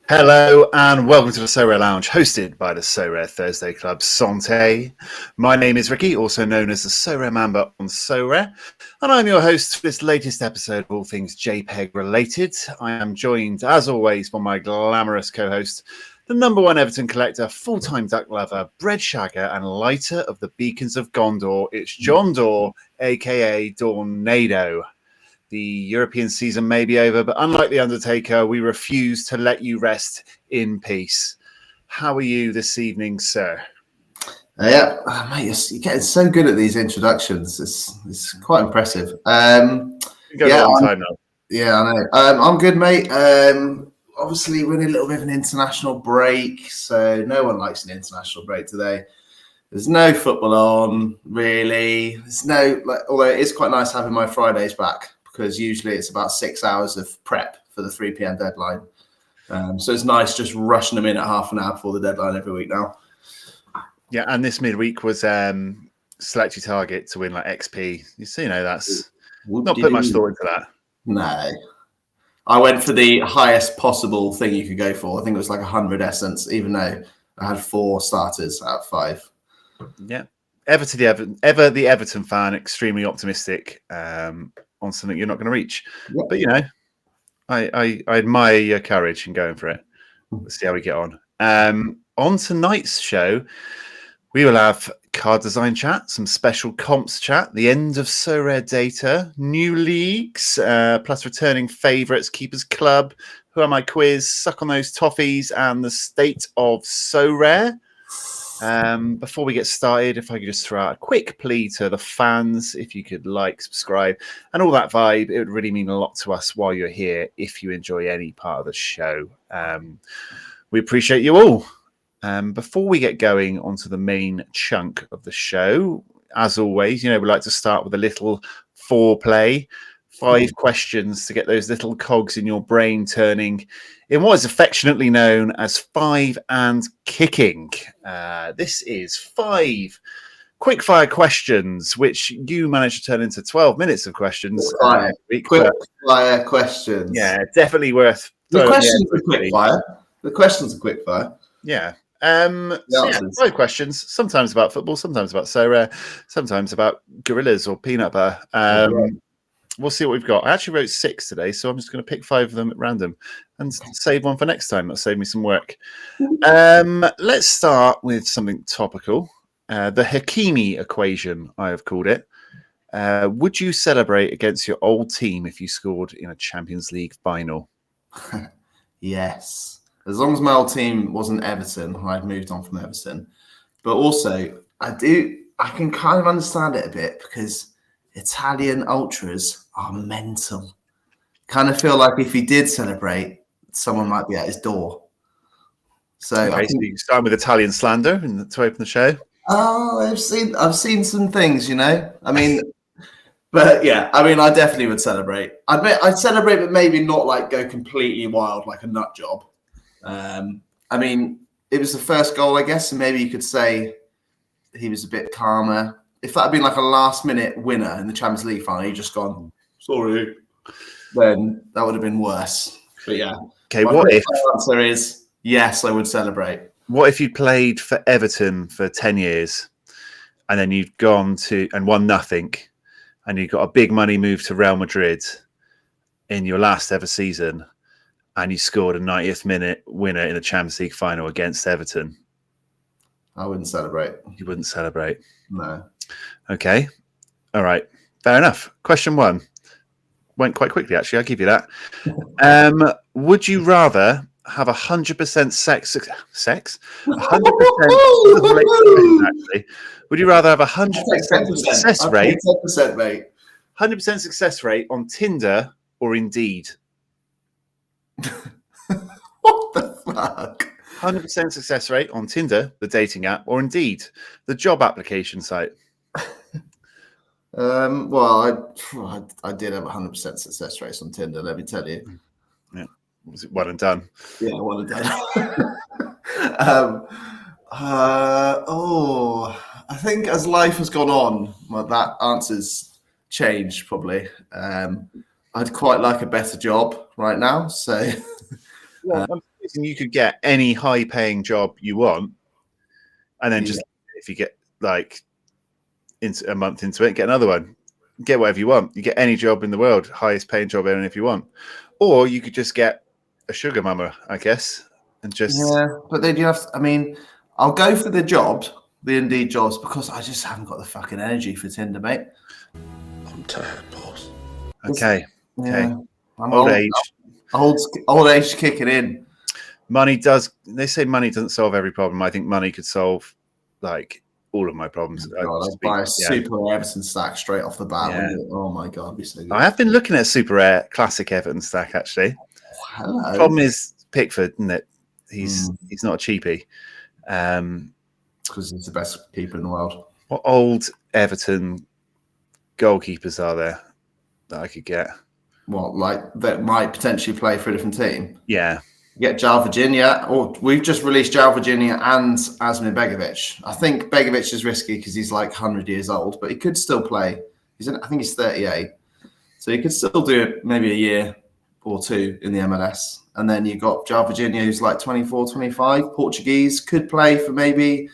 Hello and welcome to the Sorare Lounge, hosted by the Sorare Thursday Club. Santé. My name is Ricky, also known as the Sorare Mamba on Sorare, and I'm your host for this latest episode of all things JPEG related. I am joined, as always, by my glamorous co-host, the number one Everton collector, full-time duck lover, bread shagger, and lighter of the beacons of Gondor. It's John Dor, aka Dawnado. The European season may be over, but unlike The Undertaker, we refuse to let you rest in peace. How are you this evening, sir? Mate, you're getting so good at these introductions. It's quite impressive. You've got a long time now. Yeah, I know. I'm good, mate. Obviously, we're in a little bit of an international break, so no one likes an international break today. There's no football on, really. Although it is quite nice having my Fridays back, because usually it's about 6 hours of prep for the 3 p.m. deadline. So it's nice just rushing them in at half an hour before the deadline every week now. Yeah, and this midweek was select your target to win like XP. That's not put much thought into that. No. I went for the highest possible thing you could go for. I think it was like 100 essence, even though I had 4 starters out of 5. Yeah. Ever the Everton fan, extremely optimistic on something you're not going to reach. Yep. But, I admire your courage in going for it. Let's see how we get on. On tonight's show, we will have card design chat, some special comps chat, the end of SorareData, new leagues, plus returning favourites, Keepers Club, Who Am I Quiz, Suck on Those Toffees, and the State of Sorare. Before we get started, if I could just throw out a quick plea to the fans, if you could like, subscribe, and all that vibe, it would really mean a lot to us while you're here if you enjoy any part of the show. We appreciate you all. Before we get going onto the main chunk of the show, as always, we like to start with a little foreplay. 5 questions to get those little cogs in your brain turning in what is affectionately known as 5 and kicking. This is 5 quickfire questions, which you managed to turn into 12 minutes of questions. Quickfire questions. Yeah, definitely worth. The questions are quickfire. The questions are quickfire. Yeah. 5 questions, sometimes about football, sometimes about Sorare, sometimes about gorillas or peanut butter. We'll see what we've got. I actually wrote 6 today, so I'm just going to pick 5 of them at random and save one for next time. That'll save me some work. Let's start with something topical. The Hakimi equation, I have called it. Would you celebrate against your old team if you scored in a Champions League final? Yes. As long as my old team wasn't Everton, I'd moved on from Everton. But also, I can kind of understand it a bit because Italian ultras are mental. Kind of feel like if he did celebrate, someone might be at his door. So okay, so you can start with Italian slander to open the show. Oh, I've seen some things, I mean, but yeah, I definitely would celebrate. I'd celebrate, but maybe not like go completely wild like a nut job. It was the first goal, I guess, and maybe you could say he was a bit calmer. If that had been like a last-minute winner in the Champions League final, he'd just gone, sorry, then that would have been worse. But yeah. Okay, what if... My answer is, yes, I would celebrate. What if you played for Everton for 10 years and then you'd gone to and won nothing and you got a big money move to Real Madrid in your last ever season and you scored a 90th minute winner in the Champions League final against Everton? I wouldn't celebrate. You wouldn't celebrate? No. Okay. All right. Fair enough. Question 1. Went quite quickly, actually. I'll give you that. Would you rather have 100% sex? 100%? Actually. Would you rather have 100% success rate? 10%, mate. 100% success rate on Tinder or Indeed? What the fuck? 100% success rate on Tinder, the dating app, or Indeed, the job application site? Well, I did have 100% success rate on Tinder, let me tell you. Yeah. Was it one and done? Yeah, one and done. I think as life has gone on, that answer's changed probably. I'd quite like a better job right now. So well, season you could get any high-paying job you want, and then just if you get like into a month into it, get another one. Get whatever you want. You get any job in the world, highest paying job ever, if you want. Or you could just get a sugar mama, I guess, and just But then you have. I mean, I'll go for the jobs, the Indeed jobs, because I just haven't got the fucking energy for Tinder, mate. I'm tired, boss. Okay. Yeah, I'm Old age. Old age kicking in. Money does. They say money doesn't solve every problem. I think money could solve like all of my problems. God, I'd buy a super Everton stack straight off the bat. Yeah. Oh my God, it'd be so good. I have been looking at Super Rare Classic Everton stack actually. Hello. The problem is Pickford, isn't it? He's not a cheapie. Because he's the best keeper in the world. What old Everton goalkeepers are there that I could get? What, like that might potentially play for a different team? Yeah. Get João Virginia, or we've just released João Virginia and Asmir Begovic. I think Begovic is risky because he's like 100 years old, but he could still play. I think he's 38. So he could still do it maybe a year or two in the MLS. And then you've got João Virginia, who's like 24, 25, Portuguese, could play for maybe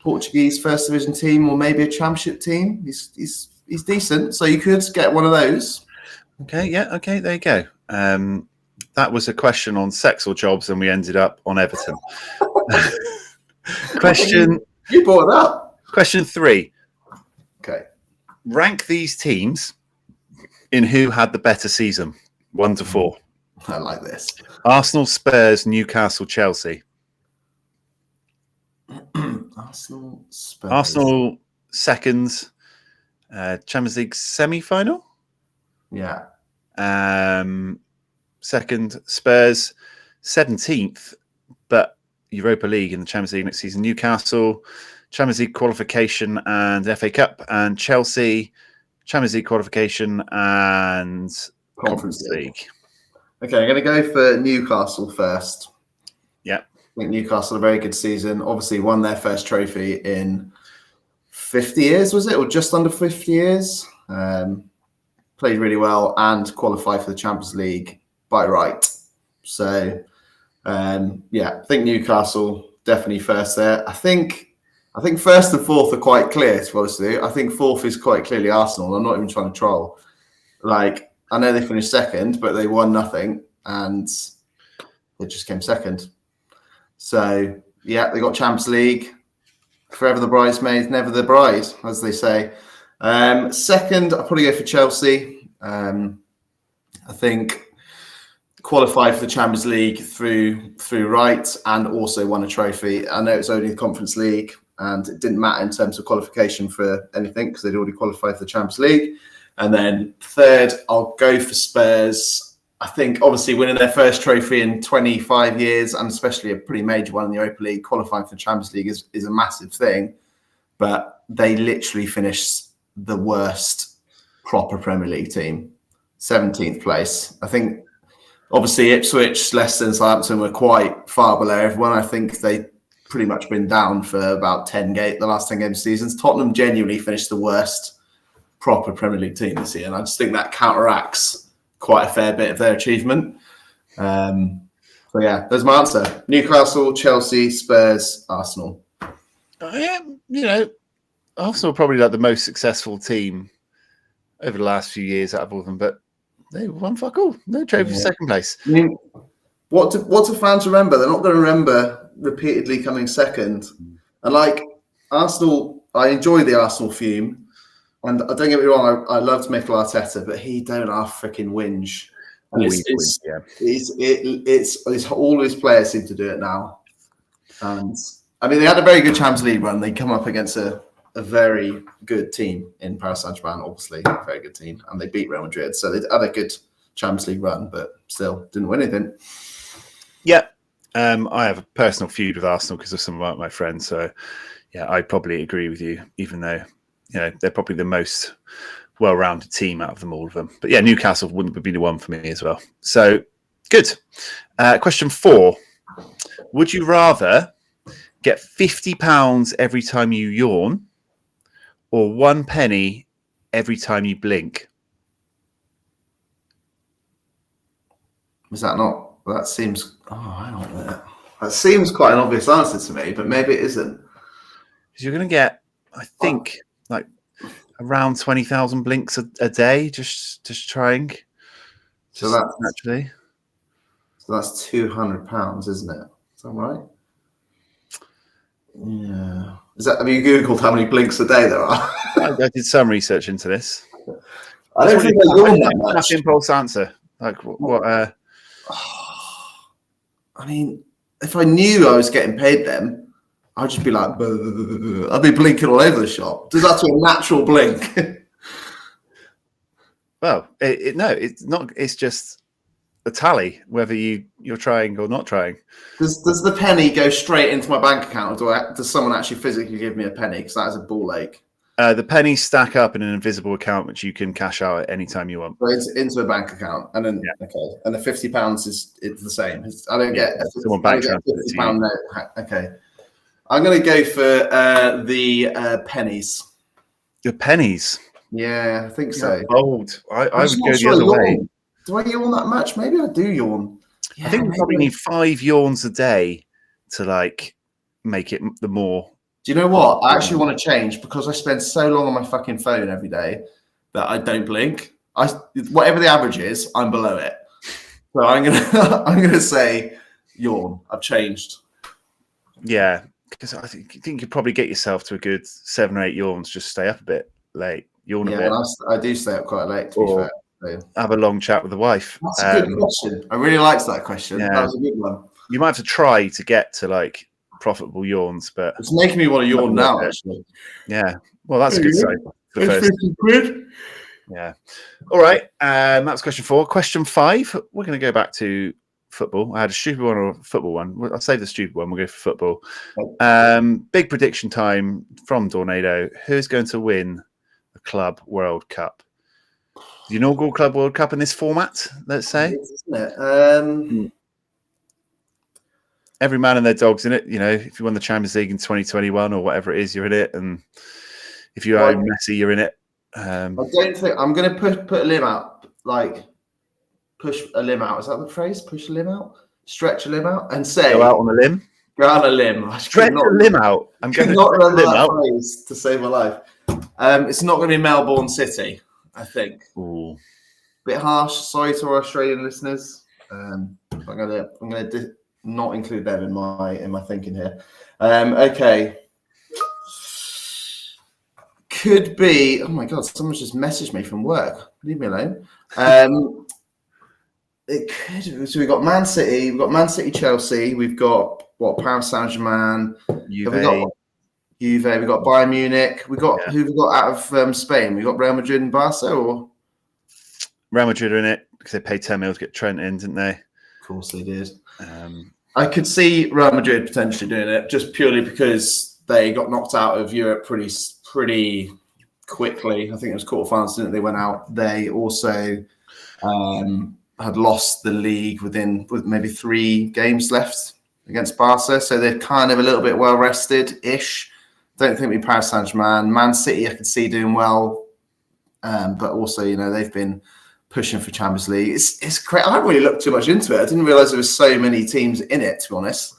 Portuguese first division team or maybe a championship team. He's decent. So you could get one of those. Okay, yeah, okay, there you go. That was a question on sex or jobs, and we ended up on Everton. You brought it up. Question 3. Okay. Rank these teams in who had the better season, 1 to 4. I like this. Arsenal, Spurs, Newcastle, Chelsea. Arsenal, Spurs. Arsenal second, Champions League semi-final. Yeah. Second, Spurs 17th, but Europa League in the Champions League next season. Newcastle, Champions League qualification and FA Cup, and Chelsea, Champions League qualification and Conference League. Okay, I'm going to go for Newcastle first. Yeah. I think Newcastle had a very good season. Obviously won their first trophy in 50 years, was it? Or just under 50 years. Played really well and qualified for the Champions League by right. So, I think Newcastle definitely first there. I think first and fourth are quite clear, to be honest with you. I think fourth is quite clearly Arsenal. I'm not even trying to troll. Like, I know they finished second, but they won nothing and they just came second. So, yeah, they got Champions League. Forever the bridesmaid, never the bride, as they say. Second, I'll probably go for Chelsea. I think qualified for the Champions League through right and also won a trophy. I know it's only the Conference League and it didn't matter in terms of qualification for anything because they'd already qualified for the Champions League. And then third, I'll go for Spurs. I think obviously winning their first trophy in 25 years and especially a pretty major one in the Europa League, qualifying for the Champions League is a massive thing. But they literally finished the worst proper Premier League team, 17th place. I think obviously Ipswich, Leicester and Southampton were quite far below everyone. I think they pretty much been down for about the last 10 game seasons. Tottenham genuinely finished the worst proper Premier League team this year. And I just think that counteracts quite a fair bit of their achievement. So yeah, there's my answer. Newcastle, Chelsea, Spurs, Arsenal. Arsenal probably like the most successful team over the last few years out of all of them, but they won fuck all. No trophy for second place. I mean, what do fans remember? They're not going to remember repeatedly coming second. And like Arsenal, I enjoy the Arsenal fume. And don't get me wrong, I loved Mikel Arteta, but he don't half freaking whinge. And it's all his players seem to do it now. And I mean, they had a very good Champions League run. They come up against a very good team in Paris Saint-Germain, obviously, a very good team, and they beat Real Madrid. So they had a good Champions League run, but still didn't win anything. Yeah, I have a personal feud with Arsenal because of some of my friends. So yeah, I probably agree with you, even though they're probably the most well-rounded team out of them all of them. But yeah, Newcastle wouldn't be the one for me as well. So good. Question 4: would you rather get £50 every time you yawn, or 1 penny every time you blink? Was that not Well, that seems. Oh, hang on a minute. That seems quite an obvious answer to me, but maybe it isn't. Because you're going to get, I think, like around 20,000 blinks a day, just trying. So that's naturally. So that's £200, isn't it? Is that right? Yeah. Have you Googled how many blinks a day there are? I did some research into this. I don't think I yawn that much. That's impulse answer. Like what? I mean, if I knew I was getting paid them, I'd just be like, I'd be blinking all over the shop. Does that to a natural blink? Well, no, it's not. It's just a tally, whether you're trying or not trying. Does the penny go straight into my bank account, or does someone actually physically give me a penny? Because that is a ball ache. The pennies stack up in an invisible account, which you can cash out at any time you want. So it's into a bank account, and then okay, and the £50 it's the same. I don't get someone bank transfer £50 note. Okay, I'm going to go for the pennies. The pennies. Yeah, I think so. Bold. I would go the other way. Do I yawn that much? Maybe I do yawn. Yeah, I think you probably need 5 yawns a day to like make it the more. Do you know what? I actually want to change because I spend so long on my fucking phone every day that I don't blink. Whatever the average is, I'm below it. So I'm gonna say yawn. I've changed. Yeah, because I think you probably get yourself to a good 7 or 8 yawns. Just stay up a bit late, yawn a bit. I do stay up quite late. To be fair. So. Have a long chat with the wife. That's a good question. I really liked that question. Yeah. That was a good one. You might have to try to get to like profitable yawns, but it's making me want to yawn now. Actually, yeah. Well, that's a good sign. The first. 50 quid. Yeah. All right. That's question 4. Question 5. We're going to go back to football. I had a stupid one or a football one. I'll save the stupid one. We'll go for football. Big prediction time from Dawnado. Who's going to win the Club World Cup? The inaugural Club World Cup in this format, let's say. Isn't it? Every man and their dog's in it. You know, if you won the Champions League in 2021 or whatever it is, you're in it. And if you own Messi, you're in it. I don't think I'm going to put a limb out, like push a limb out. Is that the phrase? Push a limb out, stretch a limb out, and say go out on a limb. Go out on a limb. Stretch a limb out. I'm going to not remember that phrase to save my life. It's not going to be Melbourne City, I think. Ooh. Bit harsh. Sorry to our Australian listeners. I'm gonna not include them in my thinking here. Okay. Could be. Oh my god! Someone's just messaged me from work. Leave me alone. It could. So we've got Man City. We've got Man City, Chelsea. We've got Paris Saint-Germain. Juve. We've got Bayern Munich. We've got who we got out of Spain. We got Real Madrid and Barca. Or Real Madrid are in it because they paid 10 mil to get Trent in, didn't they? Of course they did. I could see Real Madrid potentially doing it just purely because they got knocked out of Europe pretty quickly. I think it was quarterfinals, didn't they? They went out. They also had lost the league with maybe 3 games left against Barca, so they're kind of a little bit well rested-ish. Don't think we Paris Saint-Germain. Man City I could see doing well, but also they've been pushing for Champions League. It's great. I haven't really looked too much into it. I didn't realise there were so many teams in it, to be honest.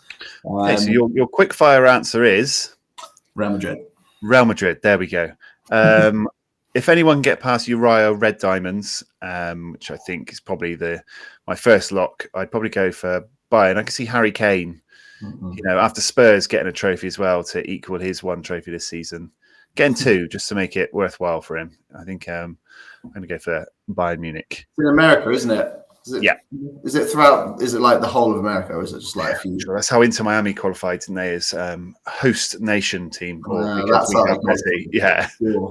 Okay, so your quick fire answer is Real Madrid. Real Madrid. There we go. If anyone can get past Uriah Red Diamonds, which I think is probably my first lock, I'd probably go for Bayern. I can see Harry Kane, after Spurs getting a trophy as well to equal his 1 trophy this season, getting 2 just to make it worthwhile for him. I think I'm going to go for Bayern Munich. It's in America, isn't it? Yeah. Is it throughout? Is it like the whole of America, or is it just like a few? Sure, that's how Inter Miami qualified, didn't they? As host nation team. That's how yeah.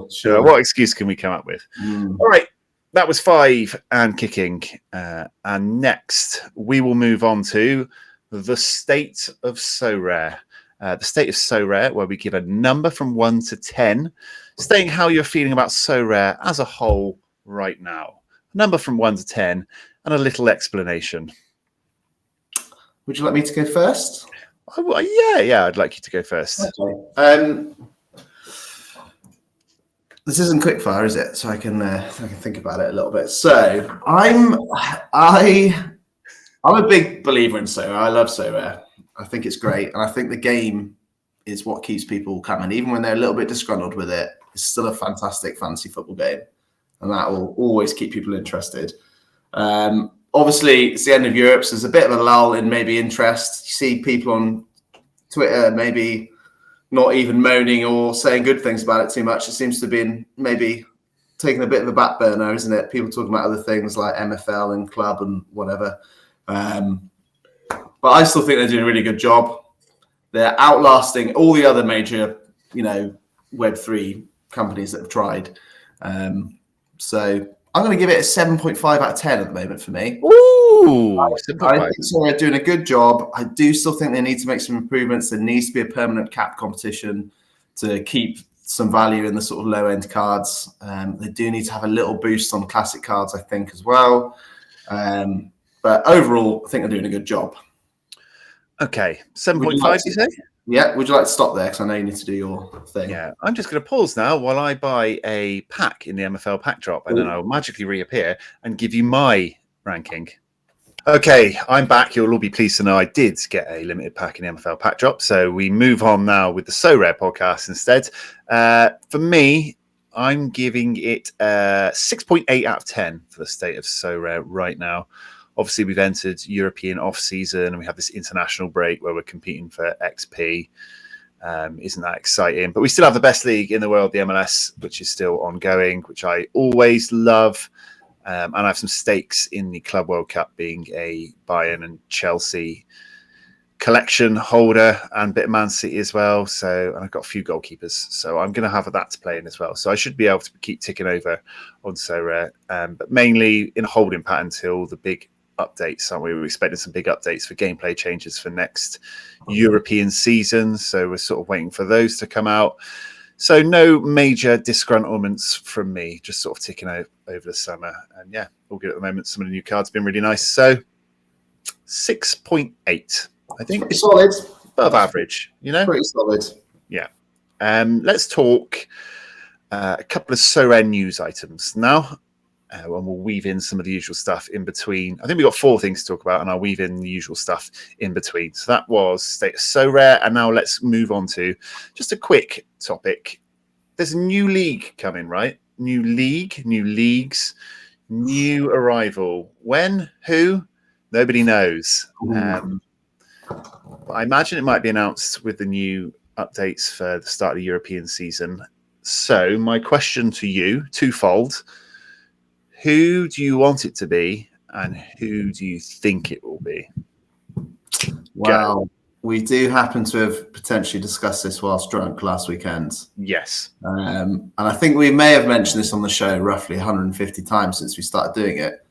Sure. What excuse can we come up with? All right. That was 5 and kicking. And next, we will move on to the State of Sorare. The State of Sorare, where we give a number from 1 to 10, stating how you're feeling about Sorare as a whole right now. A number from 1 to 10, and a little explanation. Would you like me to go first? Yeah, I'd like you to go first. Okay. This isn't quickfire, is it? So I can think about it a little bit. So I I'm a big believer in Sorare. I love Sorare. I think it's great. And I think the game is what keeps people coming. Even when they're a little bit disgruntled with it, it's still a fantastic fantasy football game. And that will always keep people interested. Obviously, it's the end of Europe, so there's a bit of a lull in maybe interest. You see people on Twitter maybe not even moaning or saying good things about it too much. It seems to have been maybe taking a bit of a back burner, isn't it? People talking about other things like MFL and Club and whatever. But I still think they're doing a really good job. They're outlasting all the other major, Web3 companies that have tried. So I'm going to give it a 7.5 out of 10 at the moment for me. Ooh, I think they're doing a good job. I do still think they need to make some improvements. There needs to be a permanent cap competition to keep some value in the sort of low-end cards. They do need to have a little boost on classic cards, I think, as well. But overall, I think they're doing a good job. Okay, 7.5, you say? Yeah, would you like to stop there? Because I know you need to do your thing. Yeah, I'm just going to pause now while I buy a pack in the MFL pack drop, and then I'll magically reappear and give you my ranking. Okay, I'm back. You'll all be pleased to know I did get a limited pack in the MFL pack drop. So we move on now with the Sorare podcast instead. For me, I'm giving it 6.8 out of 10 for the State of Sorare right now. Obviously, we've entered European off-season and we have this international break where we're competing for XP. Isn't that exciting? But we still have the best league in the world, the MLS, which is still ongoing, which I always love. And I have some stakes in the Club World Cup, being a Bayern and Chelsea collection holder and a bit of Man City as well. So, and I've got a few goalkeepers. So I'm going to have that to play in as well. So I should be able to keep ticking over on Sorare, but mainly in a holding pattern until the big updates, aren't we? We're expecting some big updates for gameplay changes for next European season. So we're sort of waiting for those to come out. So no major disgruntlements from me, just sort of ticking over the summer. And yeah, all good at the moment. Some of the new cards have been really nice. So 6.8, I think. Pretty solid. Above average, Pretty solid. Yeah. Let's talk a couple of Sorare news items now. And we'll weave in some of the usual stuff in between. I think we've got 4 things to talk about, and I'll weave in the usual stuff in between. So that was State of Sorare, and now let's move on to just a quick topic. There's a new league coming, right? New league, new leagues, new arrival. When? Who? Nobody knows. But I imagine it might be announced with the new updates for the start of the European season. So my question to you, twofold. Who do you want it to be, and who do you think it will be? Wow. We do happen to have potentially discussed this whilst drunk last weekend. Yes. And I think we may have mentioned this on the show roughly 150 times since we started doing it.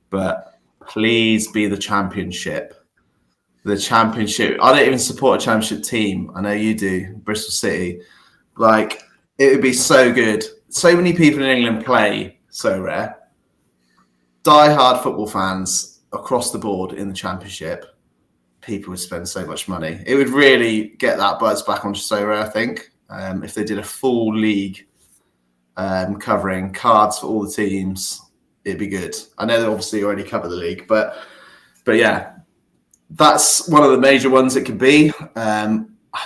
But please be the championship. The championship. I don't even support a championship team. I know you do, Bristol City. Like, it would be so good. So many people in England play Sorare. Die-hard football fans across the board in the championship. People would spend so much money. It would really get that buzz back onto Sorare, I think, if they did a full league covering cards for all the teams. It'd be good. I know they obviously already cover the league, but yeah, that's one of the major ones it could be. I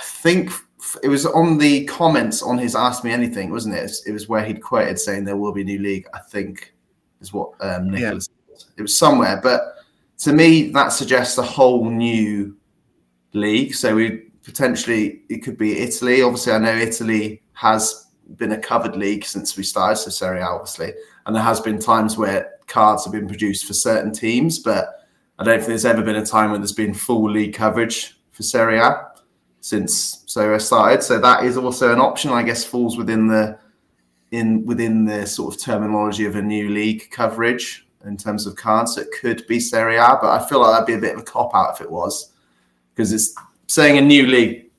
think it was on the comments on his Ask Me Anything, wasn't it? It was where he'd quoted saying there will be a new league, I think, is what Nicholas said. It was somewhere, but to me, that suggests a whole new league. So it could be Italy. Obviously, I know Italy has been a covered league since we started, so Serie A, obviously. And there has been times where cards have been produced for certain teams, but I don't think there's ever been a time when there's been full league coverage for Serie A since Sorare started. So that is also an option, I guess, falls within the sort of terminology of a new league coverage in terms of cards. So it could be Serie A, but I feel like that'd be a bit of a cop-out if it was, because it's saying a new league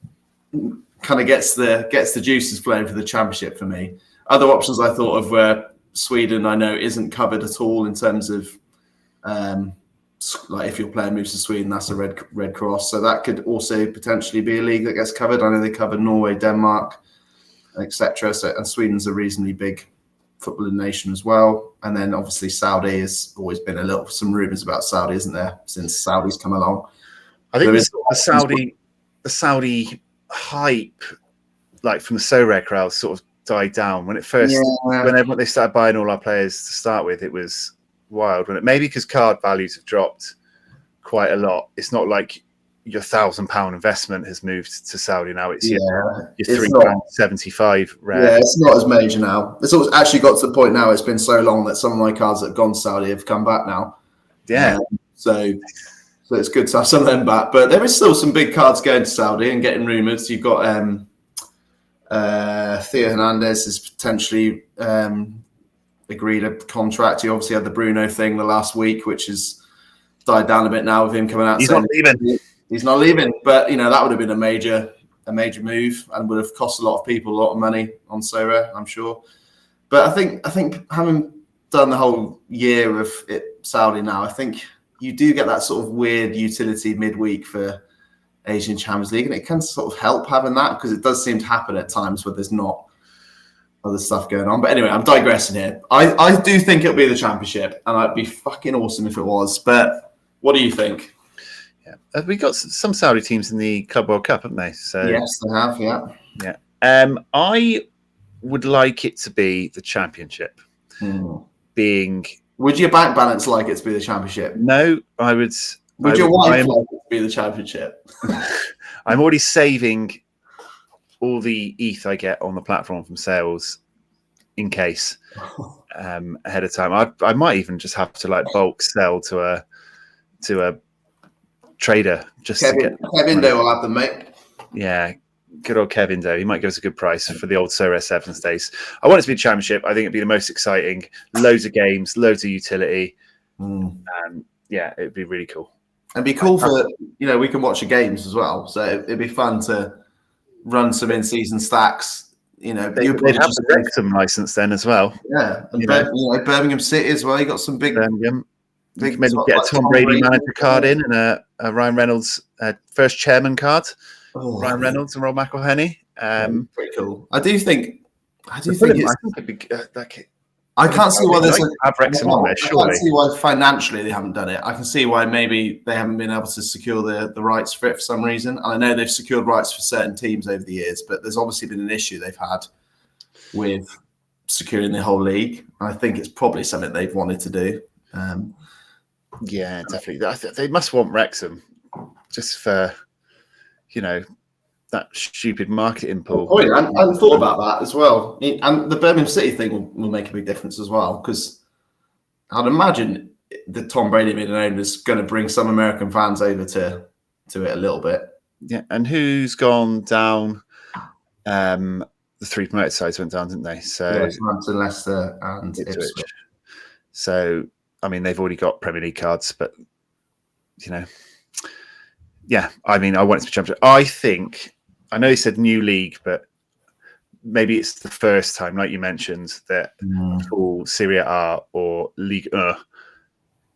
kind of gets the juices flowing for the championship for me. Other options I thought of were Sweden. I know isn't covered at all in terms of like if your player moves to Sweden, that's a red cross. So that could also potentially be a league that gets covered. I know they covered Norway, Denmark, etc. So, and Sweden's a reasonably big footballing nation as well. And then obviously Saudi has always been some rumours about Saudi, isn't there, since Saudi's come along. I think the Saudi hype, like from the Sorare crowd, sort of died down when they started buying all our players to start with. It was wild, when maybe because card values have dropped quite a lot. It's not like your £1,000 investment has moved to Saudi now. It's your £375 rare. Yeah, it's not as major now. It's actually got to the point now. It's been so long that some of my cards that have gone to Saudi have come back now. Yeah, so it's good to have some of them back. But there is still some big cards going to Saudi and getting rumoured. You've got Theo Hernandez has potentially agreed a contract. You obviously had the Bruno thing the last week, which has died down a bit now with him coming out. He's not leaving. He's not leaving, but that would have been a major move and would have cost a lot of people a lot of money on Sorare, I'm sure. But I think having done the whole year of Saudi now, I think you do get that sort of weird utility midweek for Asian Champions League, and it can sort of help having that, because it does seem to happen at times where there's not other stuff going on. But anyway, I'm digressing here. I do think it'll be the Championship, and it'd be fucking awesome if it was. But what do you think? Yeah, we got some Saudi teams in the Club World Cup, haven't they? So yes, they have. Yeah. I would like it to be the Championship. Would your bank balance like it to be the Championship? No, I would. Would your wife like it to be the Championship? I'm already saving all the ETH I get on the platform from sales in case ahead of time. I might even just have to bulk sell to a trader just to get. Kevin Doe will have them, mate. Yeah, good old Kevin Doe. He might give us a good price for the old Sorare Sevens days. I want it to be a Championship. I think it'd be the most exciting. Loads of games, loads of utility. Yeah, it'd be really cool. It'd be cool for we can watch the games as well. So it'd be fun to run some in-season stacks. They'd have the Wrexham license then as well. Yeah, and Birmingham City as well. You got some big. Birmingham. Maybe get a Tom Brady manager card in and a Ryan Reynolds first chairman card. Ryan Reynolds and Rob McElhenney. Pretty cool. I do think it'd be I can't see why there's Wrexham on there. Surely. I can't see why financially they haven't done it. I can see why maybe they haven't been able to secure the rights for it for some reason. And I know they've secured rights for certain teams over the years, but there's obviously been an issue they've had with securing the whole league. And I think it's probably something they've wanted to do. Yeah, definitely. They must want Wrexham just for, that stupid marketing pull. Oh, yeah, I hadn't thought about that as well. And the Birmingham City thing will make a big difference as well, because I'd imagine the Tom Brady being an owner is going to bring some American fans over to it a little bit. Yeah, and who's gone down? The three promoted sides went down, didn't they? So Southampton, Leicester, and Ipswich. So I mean, they've already got Premier League cards, but yeah. I mean, I want it to be Championship. I know he said new league, but maybe it's the first time, like you mentioned, that full Serie A or Ligue 1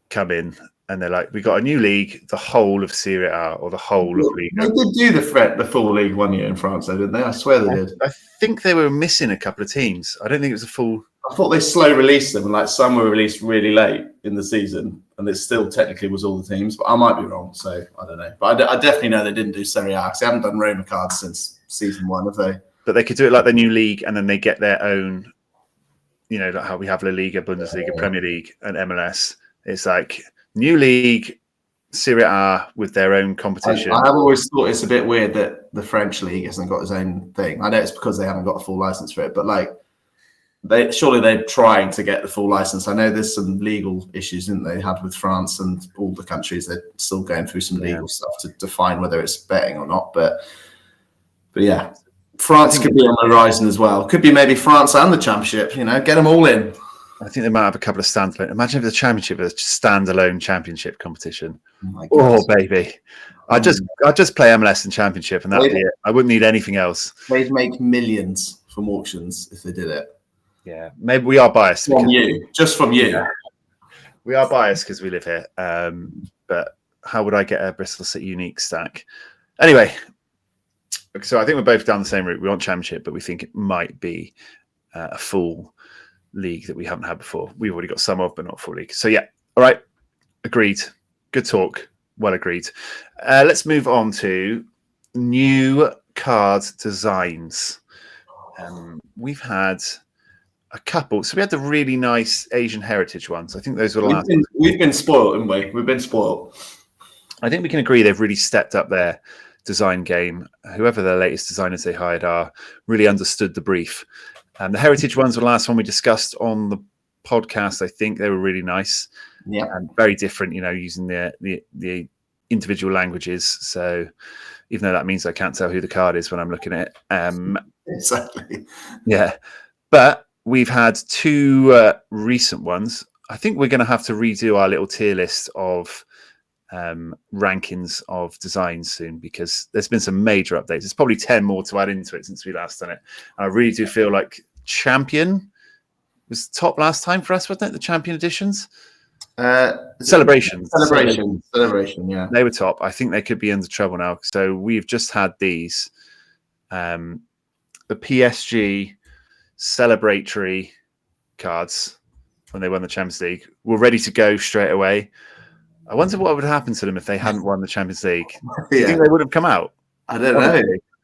come in and they're like, we got a new league, the whole of Serie A or the whole of Ligue 1. They did do the full league 1 year in France, though, didn't they? I swear they did. I think they were missing a couple of teams. I don't think it was a full. I thought they slow released them, and some were released really late in the season, and it still technically was all the teams. But I might be wrong, so I don't know. But I definitely know they didn't do Serie A because they haven't done Roma cards since season 1, have they? But they could do it like the new league, and then they get their own. Like how we have La Liga, Bundesliga, Premier League, and MLS. It's like new league, Serie A with their own competition. I have always thought it's a bit weird that the French league hasn't got its own thing. I know it's because they haven't got a full license for it, but they're trying to get the full license. I know there's some legal issues, didn't they, had with France and all the countries. They're still going through some legal stuff to define whether it's betting or not. But yeah, France could be on the horizon as well. Could be maybe France and the Championship. Get them all in. I think they might have a couple of standalone. Imagine if the Championship was a standalone Championship competition. Oh baby, I'd just play MLS and Championship, and that'd be it. I wouldn't need anything else. They'd make millions from auctions if they did it. Yeah, maybe we are biased. From you. Yeah. We are biased because we live here. But how would I get a Bristol City Unique stack? Anyway, so I think we're both down the same route. We want Championship, but we think it might be a full league that we haven't had before. We've already got some of, but not full league. So yeah, all right, agreed. Good talk. Well agreed. Let's move on to new card designs. We've had a couple. So we had the really nice Asian heritage ones. I think those were the last. We've been spoiled, haven't we? We've been spoiled. I think we can agree they've really stepped up their design game. Whoever the latest designers they hired are really understood the brief. The heritage ones were the last one we discussed on the podcast. I think they were really nice. Yeah, and very different. Using the individual languages. So even though that means I can't tell who the card is when I'm looking at it. Exactly. Yeah, but we've had two recent ones. I think we're going to have to redo our little tier list of rankings of designs soon, because there's been some major updates. There's probably 10 more to add into it since we last done it. And I really do feel like Champion was top last time for us, wasn't it? The Champion editions? Celebration, yeah. They were top. I think they could be into trouble now. So we've just had these. The PSG celebratory cards when they won the Champions League were ready to go straight away. I wonder what would happen to them if they hadn't won the Champions League. Do you think they would have come out? I don't know.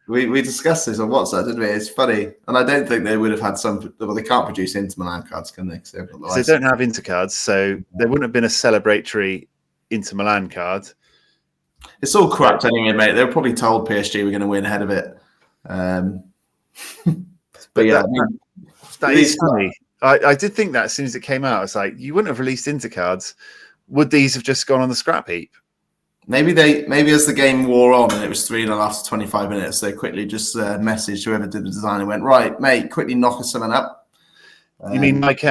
We discussed this on WhatsApp, didn't we? It's funny. And I don't think they would have had some... Well, they can't produce Inter Milan cards, can they? So they don't have Inter cards, so there wouldn't have been a celebratory Inter Milan card. It's all crap anyway, mate. They were probably told PSG were going to win ahead of it. But yeah, that is funny. I did think that as soon as it came out. I was like, you wouldn't have released Inter cards. Would these have just gone on the scrap heap? Maybe as the game wore on and it was 3-0 after 25 minutes, they quickly just messaged whoever did the design and went, right, mate, quickly knock us something up. You mean like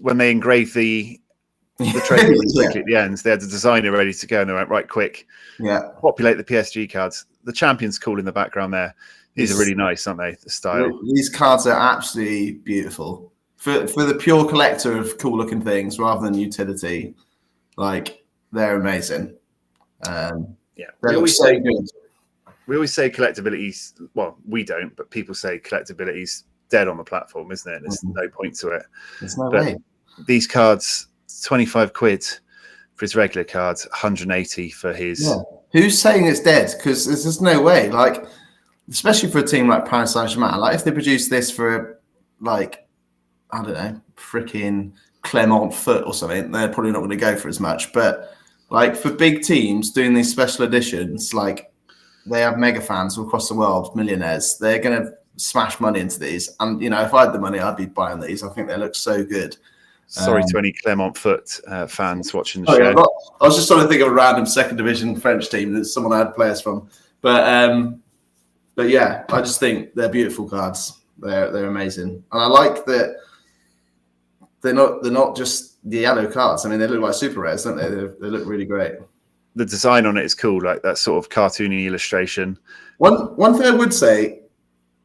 when they engraved the trophy quickly at the end, they had the designer ready to go and they went, right, quick, populate the PSG cards. The Champion's cool in the background there. These are really nice, aren't they? The style. These cards are absolutely beautiful. For the pure collector of cool looking things rather than utility, like they're amazing. We always say collectability's, well, we don't, but people say collectability's dead on the platform, isn't it? There's no point to it. There's no way. These cards, 25 quid for his regular cards, 180 for his. Yeah. Who's saying it's dead? Because there's just no way. Like, especially for a team like Paris Saint-Germain, like if they produce this for like, I don't know, freaking Clermont Foot or something, they're probably not going to go for as much. But like for big teams doing these special editions, like they have mega fans all across the world, millionaires. They're going to smash money into these. And, if I had the money, I'd be buying these. I think they look so good. Sorry to any Clermont Foot fans watching the show. Yeah, I was just trying to think of a random second division French team that someone had players from. But yeah, I just think they're beautiful cards. They're amazing. And I like that they're not just the yellow cards. I mean, they look like super rares, don't they? They look really great. The design on it is cool, like that sort of cartoony illustration. One thing I would say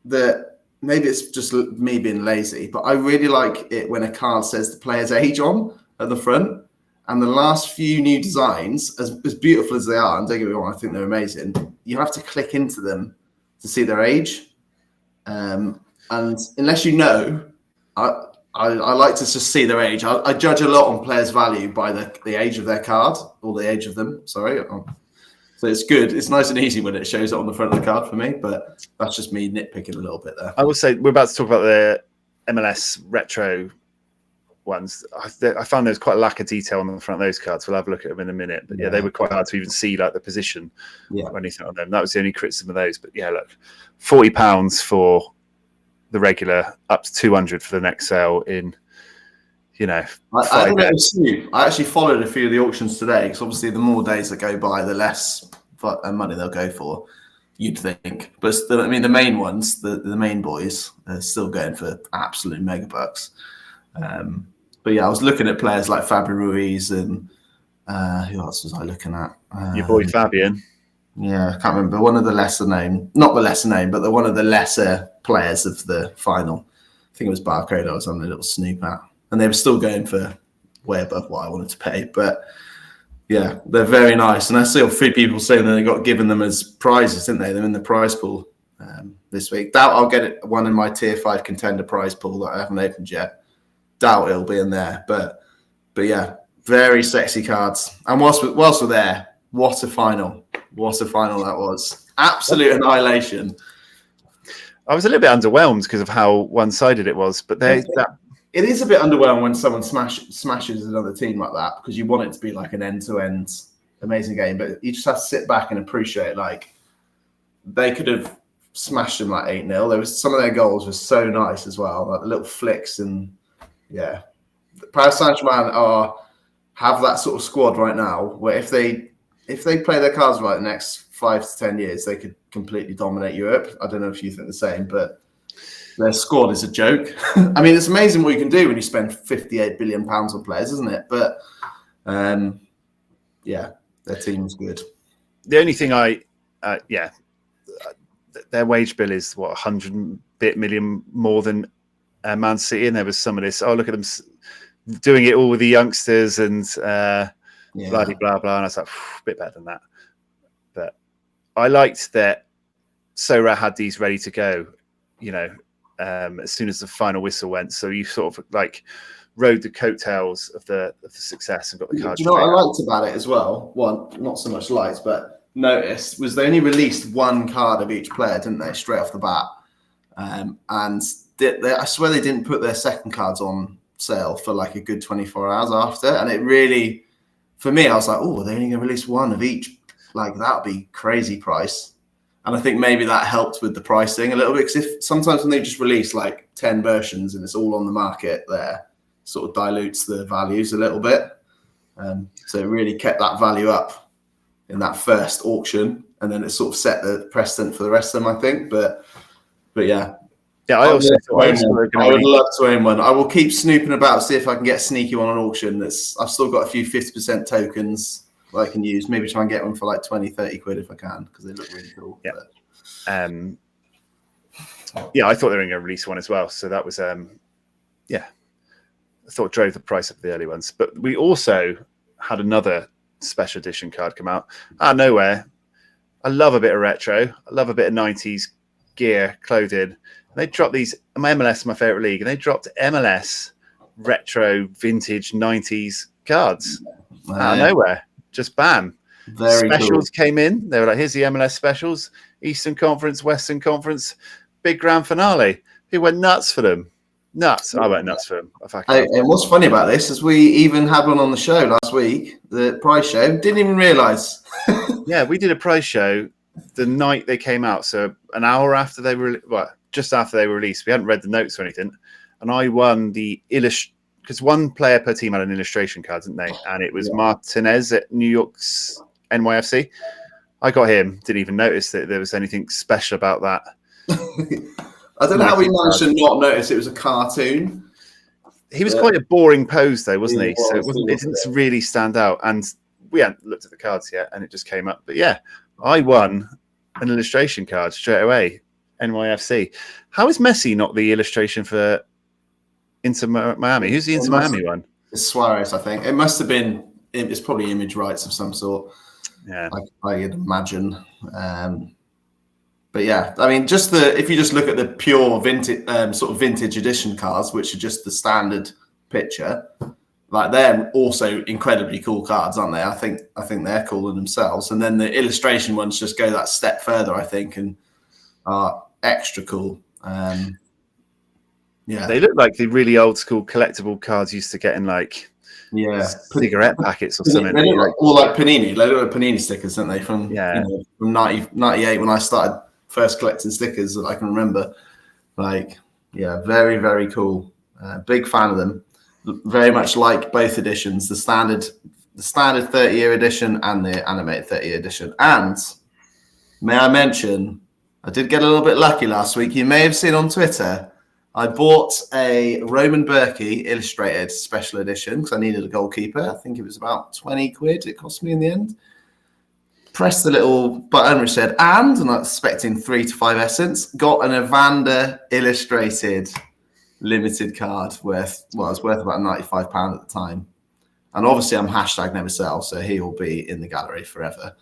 that maybe it's just me being lazy, but I really like it when a card says the player's age on at the front. And the last few new designs, as beautiful as they are, and don't get me wrong, I think they're amazing, you have to click into them to see their age. And unless you know, I like to just see their age. I judge a lot on players' value by the age of their card, or the age of them, sorry. So it's good. It's nice and easy when it shows it on the front of the card for me, but that's just me nitpicking a little bit there. I will say, we're about to talk about the MLS retro ones. I found there's quite a lack of detail on the front of those cards. We'll have a look at them in a minute. But yeah, they were quite hard to even see like the position or anything on them. That was the only criticism of those. But yeah, look, £40 for the regular, up to 200 for the next sale in, I actually followed a few of the auctions today, because obviously the more days that go by, the less money they'll go for, you'd think. But the main ones, the main boys, are still going for absolute mega bucks. But yeah, I was looking at players like Fabio Ruiz and who else was I looking at? Your boy Fabian. Yeah, I can't remember. One of the lesser name, not the lesser name, but one of the lesser players of the final. I think it was Barcode I was on a little snoop at. And they were still going for way above what I wanted to pay. But yeah, they're very nice. And I saw a few people saying that they got given them as prizes, didn't they? They're in the prize pool this week. Doubt I'll get one in my tier 5 contender prize pool that I haven't opened yet. Doubt it'll be in there, but yeah, very sexy cards. And whilst we're there, what a final! What a final that was! Absolute annihilation. I was a little bit underwhelmed because of how one-sided it was, but it is a bit underwhelming when someone smashes another team like that, because you want it to be like an end-to-end amazing game, but you just have to sit back and appreciate, like, they could have smashed them like 8-0. There was some of their goals were so nice as well, like the little flicks, and yeah, Paris Saint-Germain have that sort of squad right now where if they play their cards right the next 5 to 10 years, they could completely dominate Europe. I don't know if you think the same, but their squad is a joke. I mean, it's amazing what you can do when you spend £58 billion on players, isn't it? But yeah, their team's good. The only thing their wage bill is what, 100 million more than Man City, and there was some of this. Oh, look at them doing it all with the youngsters and blah blah blah. And I was like, a bit better than that. But I liked that Sorare had these ready to go, as soon as the final whistle went. So you sort of like rode the coattails of the success and got the cards. Do you know what I liked about it as well? Well, not so much liked, but noticed was they only released one card of each player, didn't they, straight off the bat? And I swear they didn't put their second cards on sale for like a good 24 hours after. And it really, for me, I was like, oh, they're only going to release one of each. Like, that would be crazy price. And I think maybe that helped with the pricing a little bit, because if sometimes when they just release like 10 versions and it's all on the market there, sort of dilutes the values a little bit. So it really kept that value up in that first auction, and then it sort of set the precedent for the rest of them, I think. But yeah. Yeah, I also thought I would love to own one. I will keep snooping about, see if I can get a sneaky one on auction. I've still got a few 50% tokens that I can use. Maybe try and get one for like 20, 30 quid if I can, because they look really cool. Yeah. I thought they were going to release one as well. So that was, I thought drove the price up the early ones. But we also had another special edition card come out out of nowhere. I love a bit of retro. I love a bit of 90s gear, clothing. They dropped these. MLS, my favorite league, and they dropped MLS retro vintage 90s cards out of nowhere. Just bam. Very specials cool. Came in. They were like, here's the MLS specials, Eastern Conference, Western Conference, big grand finale. People went nuts for them. Nuts. I went nuts for them. And what's funny about this is we even had one on the show last week, the prize show. Didn't even realise. Yeah, we did a prize show the night they came out. So an hour after they were, just after they were released. We hadn't read the notes or anything. And I won the because one player per team had an illustration card, didn't they? And it was Martinez at New York's NYFC. I got him. Didn't even notice that there was anything special about that. I don't know how we managed to not notice it was a cartoon. He was quite a boring pose, though, wasn't he? So it didn't really stand out. And we hadn't looked at the cards yet, and it just came up. But yeah, I won an illustration card straight away. NYFC. How is Messi not the illustration for Inter Miami? Who's the Inter Miami one? It's Suarez, I think. It must have been. It's probably image rights of some sort. Yeah, I'd imagine. But yeah, I mean, if you just look at the pure vintage sort of vintage edition cards, which are just the standard picture, like they're also incredibly cool cards, aren't they? I think they're cool in themselves. And then the illustration ones just go that step further, I think, and are extra cool. They look like the really old school collectible cards used to get in like cigarette packets or something. They look like Panini. They look like Panini stickers, don't they? From 98 when I started first collecting stickers that I can remember. Like, yeah, very, very cool. Big fan of them. Very much like both editions, the standard 30-year edition and the animated 30-year edition. And may I mention, I did get a little bit lucky last week. You may have seen on Twitter, I bought a Roman Berkey illustrated special edition because I needed a goalkeeper. I think it was about 20 quid it cost me in the end. Pressed the little button which said and I'm expecting 3 to 5 essence. Got an Evander illustrated limited card worth about £95 at the time. And obviously I'm #never sell, so he will be in the gallery forever.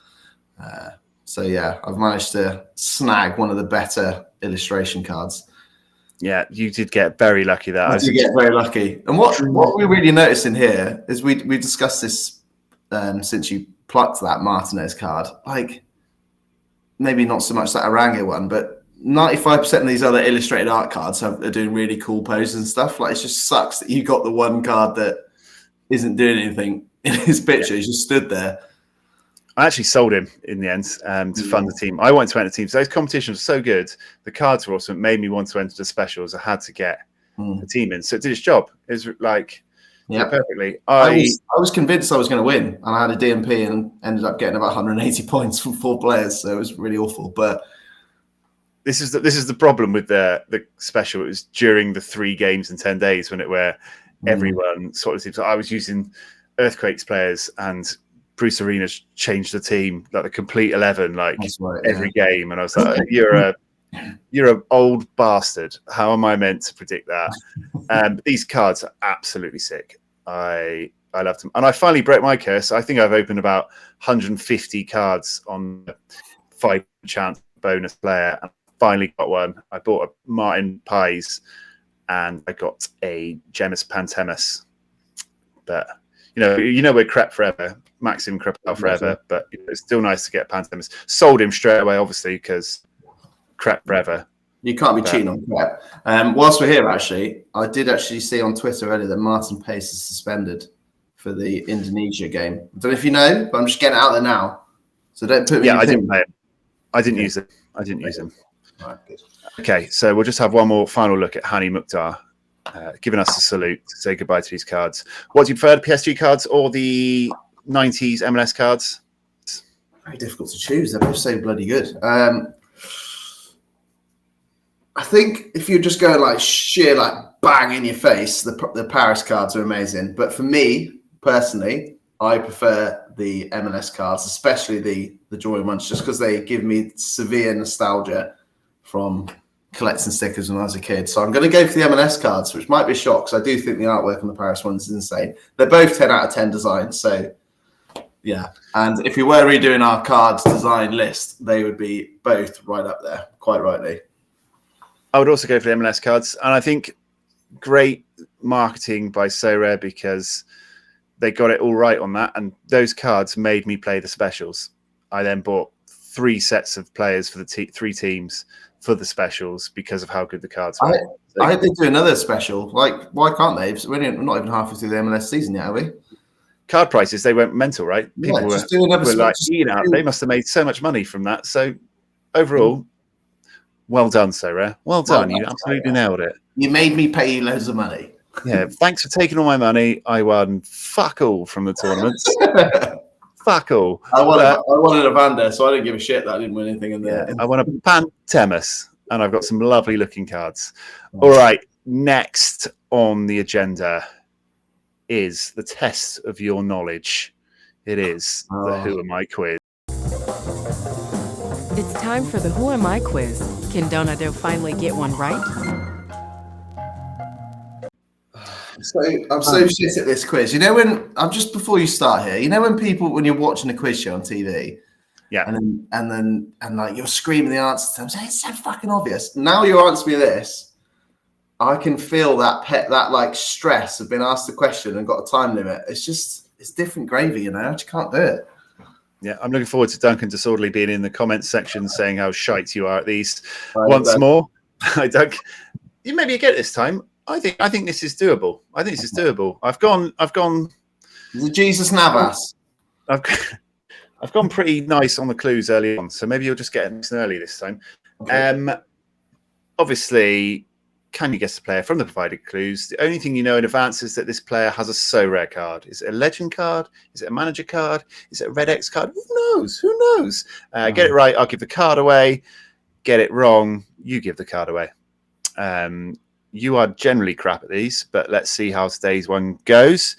So yeah, I've managed to snag one of the better illustration cards. Yeah, you did get very lucky there. I did get very lucky. And what we're really noticing here is we discussed this since you plucked that Martinez card. Like, maybe not so much that Arangue one, but 95% of these other illustrated art cards are doing really cool poses and stuff. Like, it just sucks that you got the one card that isn't doing anything in his picture. He's just stood there. I actually sold him in the end to fund the team. I wanted to enter the team. So those competitions were so good. The cards were awesome. It made me want to enter the specials. I had to get the team in. So it did its job. It was like, perfectly. I was convinced I was going to win. And I had a DMP and ended up getting about 180 points from 4 players. So it was really awful. But this is the problem with the special. It was during the 3 games in 10 days where everyone sort of seems. I was using Earthquakes players, and Bruce Arenas changed the team, like the complete 11, like every game, and I was like, "You're an old bastard. How am I meant to predict that?" These cards are absolutely sick. I loved them, and I finally broke my curse. I think I've opened about 150 cards on 5 chance bonus player, and finally got one. I bought a Martin Pies, and I got a Gemus Pantemis, but. We're crap forever. Maxim crap out forever, but it's still nice to get Pantemis. Sold him straight away, obviously, because crap forever. You can't be cheating on crap. Whilst we're here, actually, I did actually see on Twitter earlier that Martin Pace is suspended for the Indonesia game. I don't know if you know, but I'm just getting it out there now. So don't put me. Yeah, I didn't play it. I didn't use it. All right, good. Okay, so we'll just have one more final look at Hani Mukhtar. Giving us a salute to say goodbye to these cards. What do you prefer, the PSG cards or the 90s MLS cards? It's very difficult to choose. They're both so bloody good. I think if you're just going like sheer, like bang in your face, the Paris cards are amazing. But for me, personally, I prefer the MLS cards, especially the drawing ones, just because they give me severe nostalgia from collecting stickers when I was a kid. So I'm going to go for the MLS cards, which might be a shock because I do think the artwork on the Paris ones is insane. They're both 10 out of 10 designs. So yeah. And if we were redoing our cards design list, they would be both right up there, quite rightly. I would also go for the MLS cards. And I think great marketing by Sorare, because they got it all right on that. And those cards made me play the specials. I then bought 3 sets of players for the 3 teams for the specials because of how good the cards were. I hope they do another special. Like, why can't they? We're not even halfway through the MLS season yet, are we? Card prices, they went mental, right? People were like, they must have made so much money from that. So overall, well done, Sorare. Well done. You absolutely nailed it. You made me pay you loads of money. Yeah, thanks for taking all my money. I won fuck all from the tournaments. Fuck all. I wanted a Vander, so I didn't give a shit that I didn't win anything in there. I won a Pantemis, and I've got some lovely looking cards. All right, next on the agenda is the test of your knowledge. It is the Who Am I quiz. It's time for the Who Am I quiz. Can Dawnado finally get one right? So I'm so shit at this quiz. You know when I'm just before you start here. You know when you're watching a quiz show on TV, and then like you're screaming the answer to them, saying it's so fucking obvious. Now you answer me this, I can feel that like stress of being asked the question and got a time limit. It's different gravy, you know. I just can't do it. Yeah, I'm looking forward to Duncan Disorderly being in the comments section saying how shite you are at these. Once more, I don't. You maybe get it this time. I think this is doable. I've gone. The Jesus Navas. I've gone pretty nice on the clues early on, so maybe you'll just get it early this time. Okay. Obviously, can you guess the player from the provided clues? The only thing you know in advance is that this player has a Sorare card. Is it a legend card? Is it a manager card? Is it a Red X card? Who knows? Get it right, I'll give the card away. Get it wrong, you give the card away. You are generally crap at these, but let's see how today's one goes.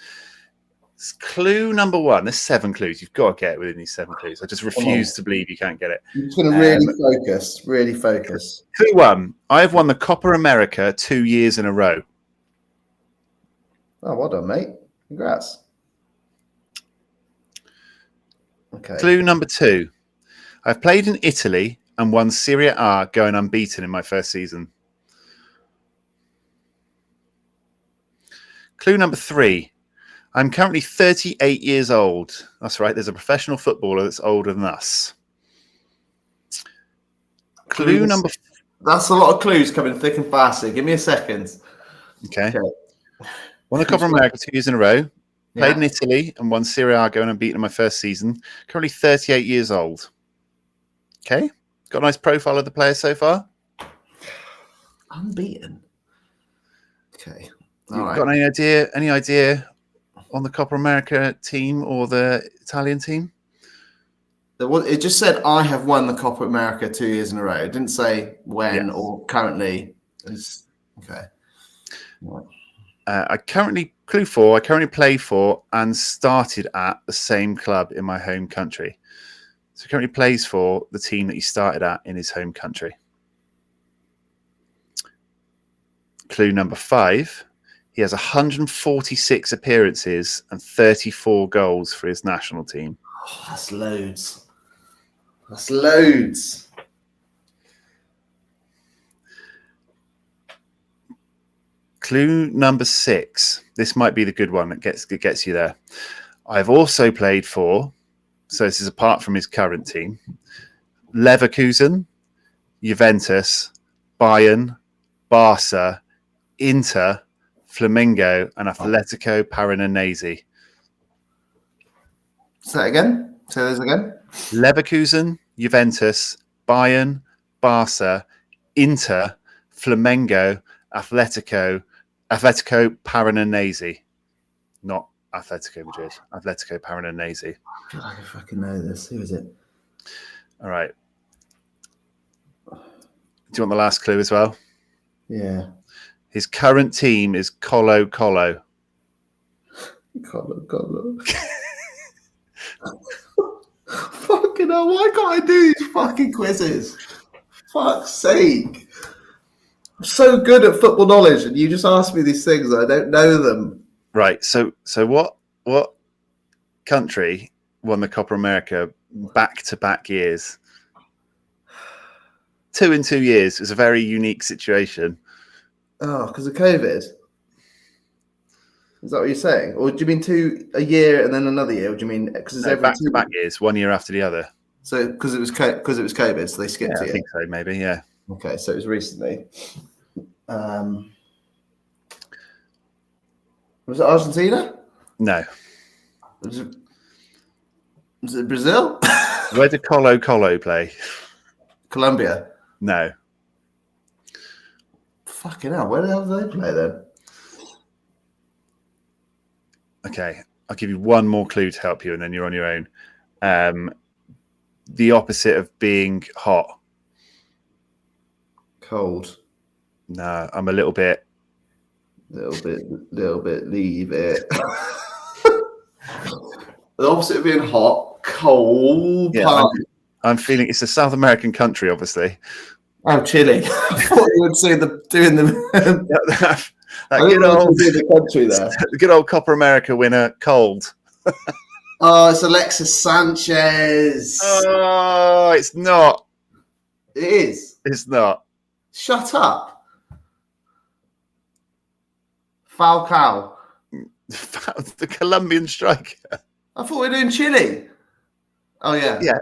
It's clue number 1. There's 7 clues. You've got to get it within these 7 clues. I just refuse to believe you can't get it. I'm just going to really focus. Clue 1. I have won the Copa America 2 years in a row. Oh, well done, mate. Congrats. Okay. Clue number 2. I've played in Italy and won Serie A, going unbeaten in my first season. Clue number 3. I'm currently 38 years old. That's right. There's a professional footballer that's older than us. Clue number... That's a lot of clues coming thick and fast here. Give me a second. Okay. Won the Copa America 2 years in a row. Played in Italy and won Serie A, going unbeaten in my first season. Currently 38 years old. Okay. Got a nice profile of the player so far. Unbeaten. Okay. Got any idea on the Copa America team or the Italian team? It just said I have won the Copa America 2 years in a row. It didn't say when or currently. Okay. Right. Clue 4, I currently play for and started at the same club in my home country. So he currently plays for the team that he started at in his home country. Clue number 5, he has 146 appearances and 34 goals for his national team. Oh, that's loads. That's loads. Clue number 6. This might be the good one that gets you there. I've also played for, so this is apart from his current team, Leverkusen, Juventus, Bayern, Barca, Inter, Flamengo, and Atletico Paranaense. Say that again. Say those again. Leverkusen, Juventus, Bayern, Barca, Inter, Flamengo, Atletico Paranaense. Not Atletico Madrid. Atletico Paranaense. I feel like I fucking know this. Who is it? All right. Do you want the last clue as well? Yeah. His current team is Colo Colo. Colo. Fucking hell, why can't I do these fucking quizzes? Fuck's sake. I'm so good at football knowledge and you just ask me these things and I don't know them. Right. So what country won the Copa America back-to-back years? 2 in 2 years. It was a very unique situation. Oh, because of COVID? Is that what you're saying? Or do you mean a year and then another year? Or do you mean because it's every back-to-back years, 1 year after the other? So because it was COVID, so they skipped it. I think so, maybe. Yeah. Okay, so it was recently. Was it Argentina? No. Was it Brazil? Where did Colo Colo play? Colombia. No. Fucking hell, where the hell do they play then? Okay, I'll give you one more clue to help you, and then you're on your own. The opposite of being hot. Cold. No, I'm a little bit. Little bit. Leave it. The opposite of being hot, cold. Yeah, I'm feeling it's a South American country, obviously. Oh, Chile. I thought you would say doing the. That the country there. Good old Copa America winner, cold. Oh, it's Alexis Sanchez. Oh, it's not. It is. It's not. Shut up. Falcao. The Colombian striker. I thought we were doing Chile. Oh, yeah. Yeah.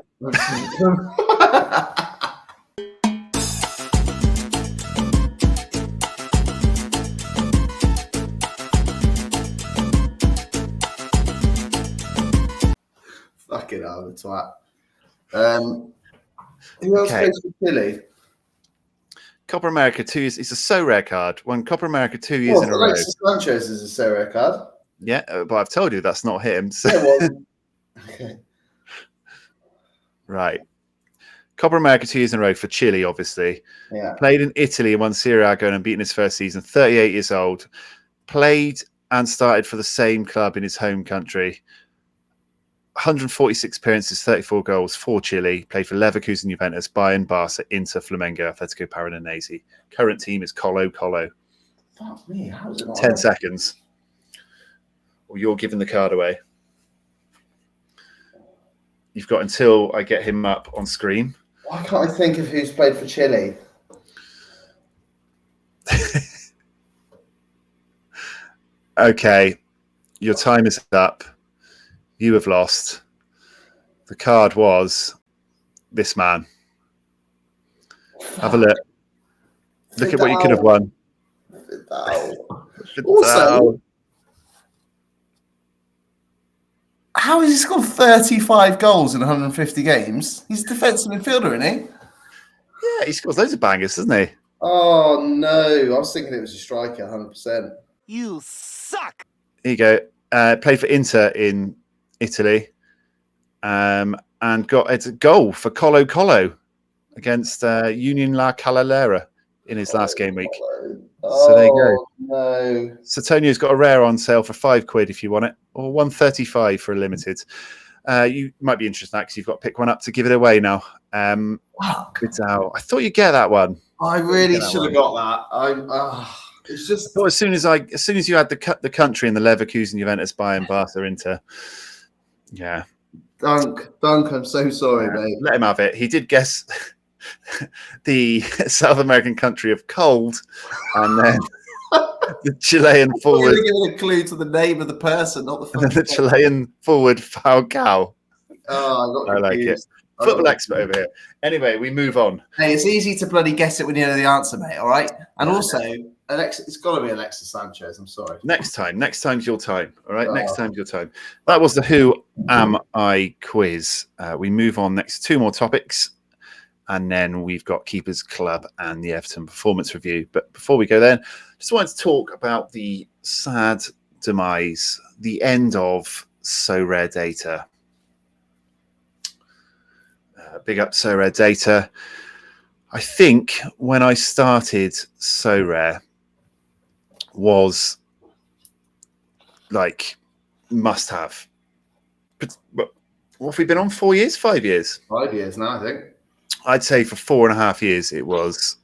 Fucking hell, the twat. Who else plays for Chile? Copa America 2 years. It's a Sorare card. Won Copa America 2 years in a row. Alexis Sanchez is a Sorare card. Yeah, but I've told you that's not him. So. Yeah, well, okay. Right. Copa America 2 years in a row for Chile, obviously. Yeah. Played in Italy and won Serie A, going and beaten his first season. 38 years old. Played and started for the same club in his home country. 146 appearances, 34 goals for Chile. Played for Leverkusen, Juventus, Bayern, Barca, Inter, Flamengo, Atletico Paranaense. Current team is Colo Colo. Fuck me, how is it not 10 seconds. Or you're giving the card away. you've got until I get him up on screen. Why can't I think of who's played for Chile? Okay, your time is up. You have lost. The card was this man. Have a look. Look at what you could have won. Also, how has he scored 35 goals in 150 games? He's a defensive midfielder, isn't he? Yeah, he scores loads of bangers, doesn't he? Oh, no. I was thinking it was a striker, 100%. You suck. Here you go. Played for Inter in Italy and got a goal for Colo Colo against Union La Calera in his last game week. So there you go. No. So Tonio's got a rare on sale for £5 if you want it, or $1.35 for a limited. You might be interested in that because you've got to pick one up to give it away now. I thought you'd get that one. I really should have got that. It's just. I thought as soon as you had the country and the Leverkusen, Juventus, Bayern, Barca, Inter. Yeah. Dunk, I'm so sorry, mate. Let him have it. He did guess the South American country of cold, and then the Chilean forward. You're giving a clue to the name of the person, not the Chilean forward Falcao. Oh, I like it. Football expert over here. Anyway, we move on. Hey, it's easy to bloody guess it when you know the answer, mate. All right, and also, it's got to be Alexis Sanchez. I'm sorry. Next time's your time. All right, next time's your time. That was the Who Am I quiz. We move on next to 2 more topics, and then we've got Keepers Club and the Everton performance review. But before we go there, just wanted to talk about the sad demise, the end of SorareData. Big up SorareData. I think when I started Sorare was like must have. But what have we been on? 4 years? 5 years? 5 years now, I think. I'd say for 4.5 years it was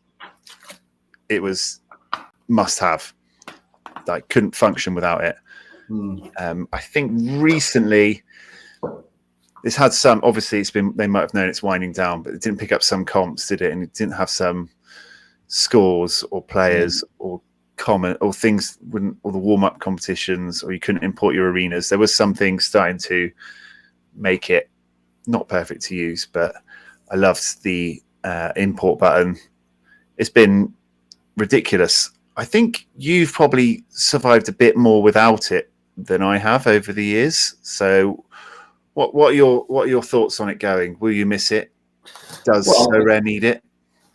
must have. Like couldn't function without it. I think recently it's had some, obviously they might have known it's winding down, but it didn't pick up some comps, did it? And it didn't have some scores or players or common or things or the warm-up competitions, or you couldn't import your arenas. There was some things starting to make it not perfect to use, but I loved the import button. It's been ridiculous. I think you've probably survived a bit more without it than I have over the years. So what are your thoughts on it going? Will you miss it? Does Sorare need it?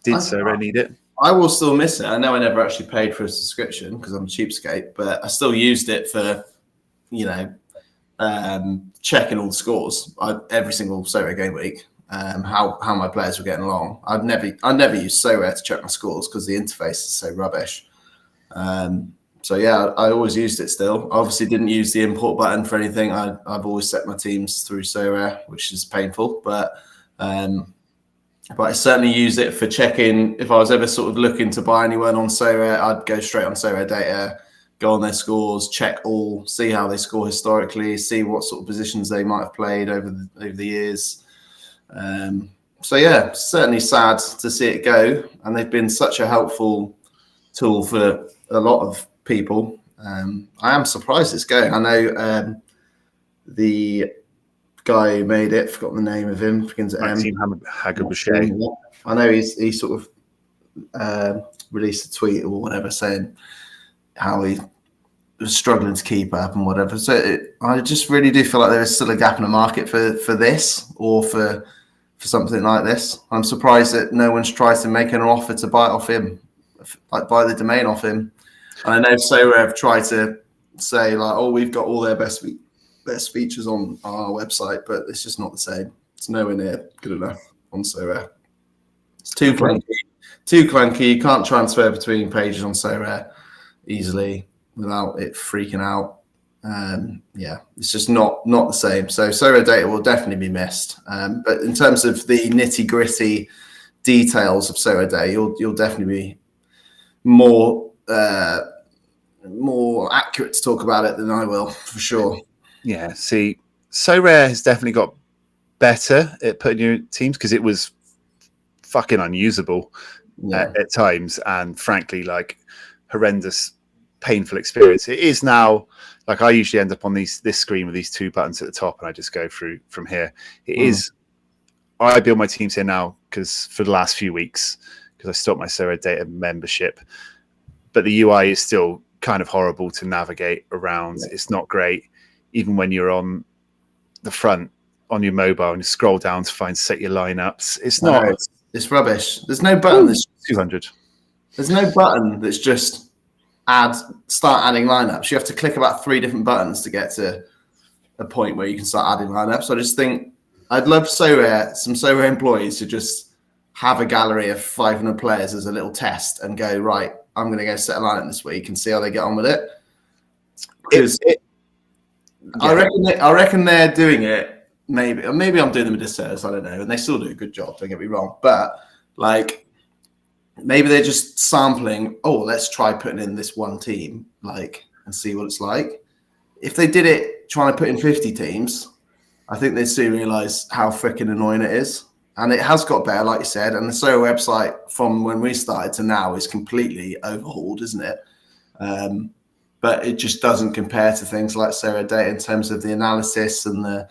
Did Sorare need it? I will still miss it. I know I never actually paid for a subscription because I'm a cheapskate, but I still used it for, checking all the scores every single Sorare game week. How my players were getting along. I never used Sorare to check my scores because the interface is so rubbish. So yeah, I always used it still. I obviously didn't use the import button for anything. I've always set my teams through Sorare, which is painful, but I certainly use it for checking. If I was ever sort of looking to buy anyone on Sorare, I'd go straight on SorareData, go on their scores, check all, see how they score historically, see what sort of positions they might have played over the years. So yeah, certainly sad to see it go, and they've been such a helpful tool for a lot of people. I am surprised it's going. I know the guy who made it, forgot the name of him, begins at M. I know he sort of released a tweet or whatever saying how he was struggling to keep up and whatever. So I just really do feel like there is still a gap in the market for this, or for something like this. I'm surprised that no one's tried to make an offer to buy it off him, like buy the domain off him. And I know Sorare have tried to say like, oh, we've got all their best features on our website, but it's just not the same. It's nowhere near good enough on Sorare. It's too clunky. You can't transfer between pages on Sorare easily without it freaking out. Yeah, it's just not the same. So SorareData will definitely be missed. But in terms of the nitty gritty details of SorareData, you'll definitely be more accurate to talk about it than I will, for sure. Yeah, see, Sorare has definitely got better at putting your teams, because it was fucking unusable at times, and frankly, like, horrendous, painful experience. It is now, like, I usually end up on this screen with these two buttons at the top, and I just go through from here. It is. I build my teams here now because for the last few weeks, because I stopped my SorareData membership, but the UI is still kind of horrible to navigate around. It's not great, even when you're on the front on your mobile and you scroll down to set your lineups. It's not. It's rubbish. There's no button. That's 200. There's no button that's just start adding lineups. You have to click about 3 different buttons to get to a point where you can start adding lineups. So I just think I'd love some Sorare employees to just have a gallery of 500 players as a little test and go, right, I'm going to go set a lineup this week and see how they get on with it. Because I reckon they're doing it. Maybe I'm doing them a disservice. I don't know, and they still do a good job. Don't get me wrong, but like maybe they're just sampling. Oh, let's try putting in this one team, like, and see what it's like. If they did it trying to put in 50 teams, I think they'd soon realise how freaking annoying it is. And it has got better, like you said. And the Sorare website from when we started to now is completely overhauled, isn't it? But it just doesn't compare to things like SorareData in terms of the analysis and the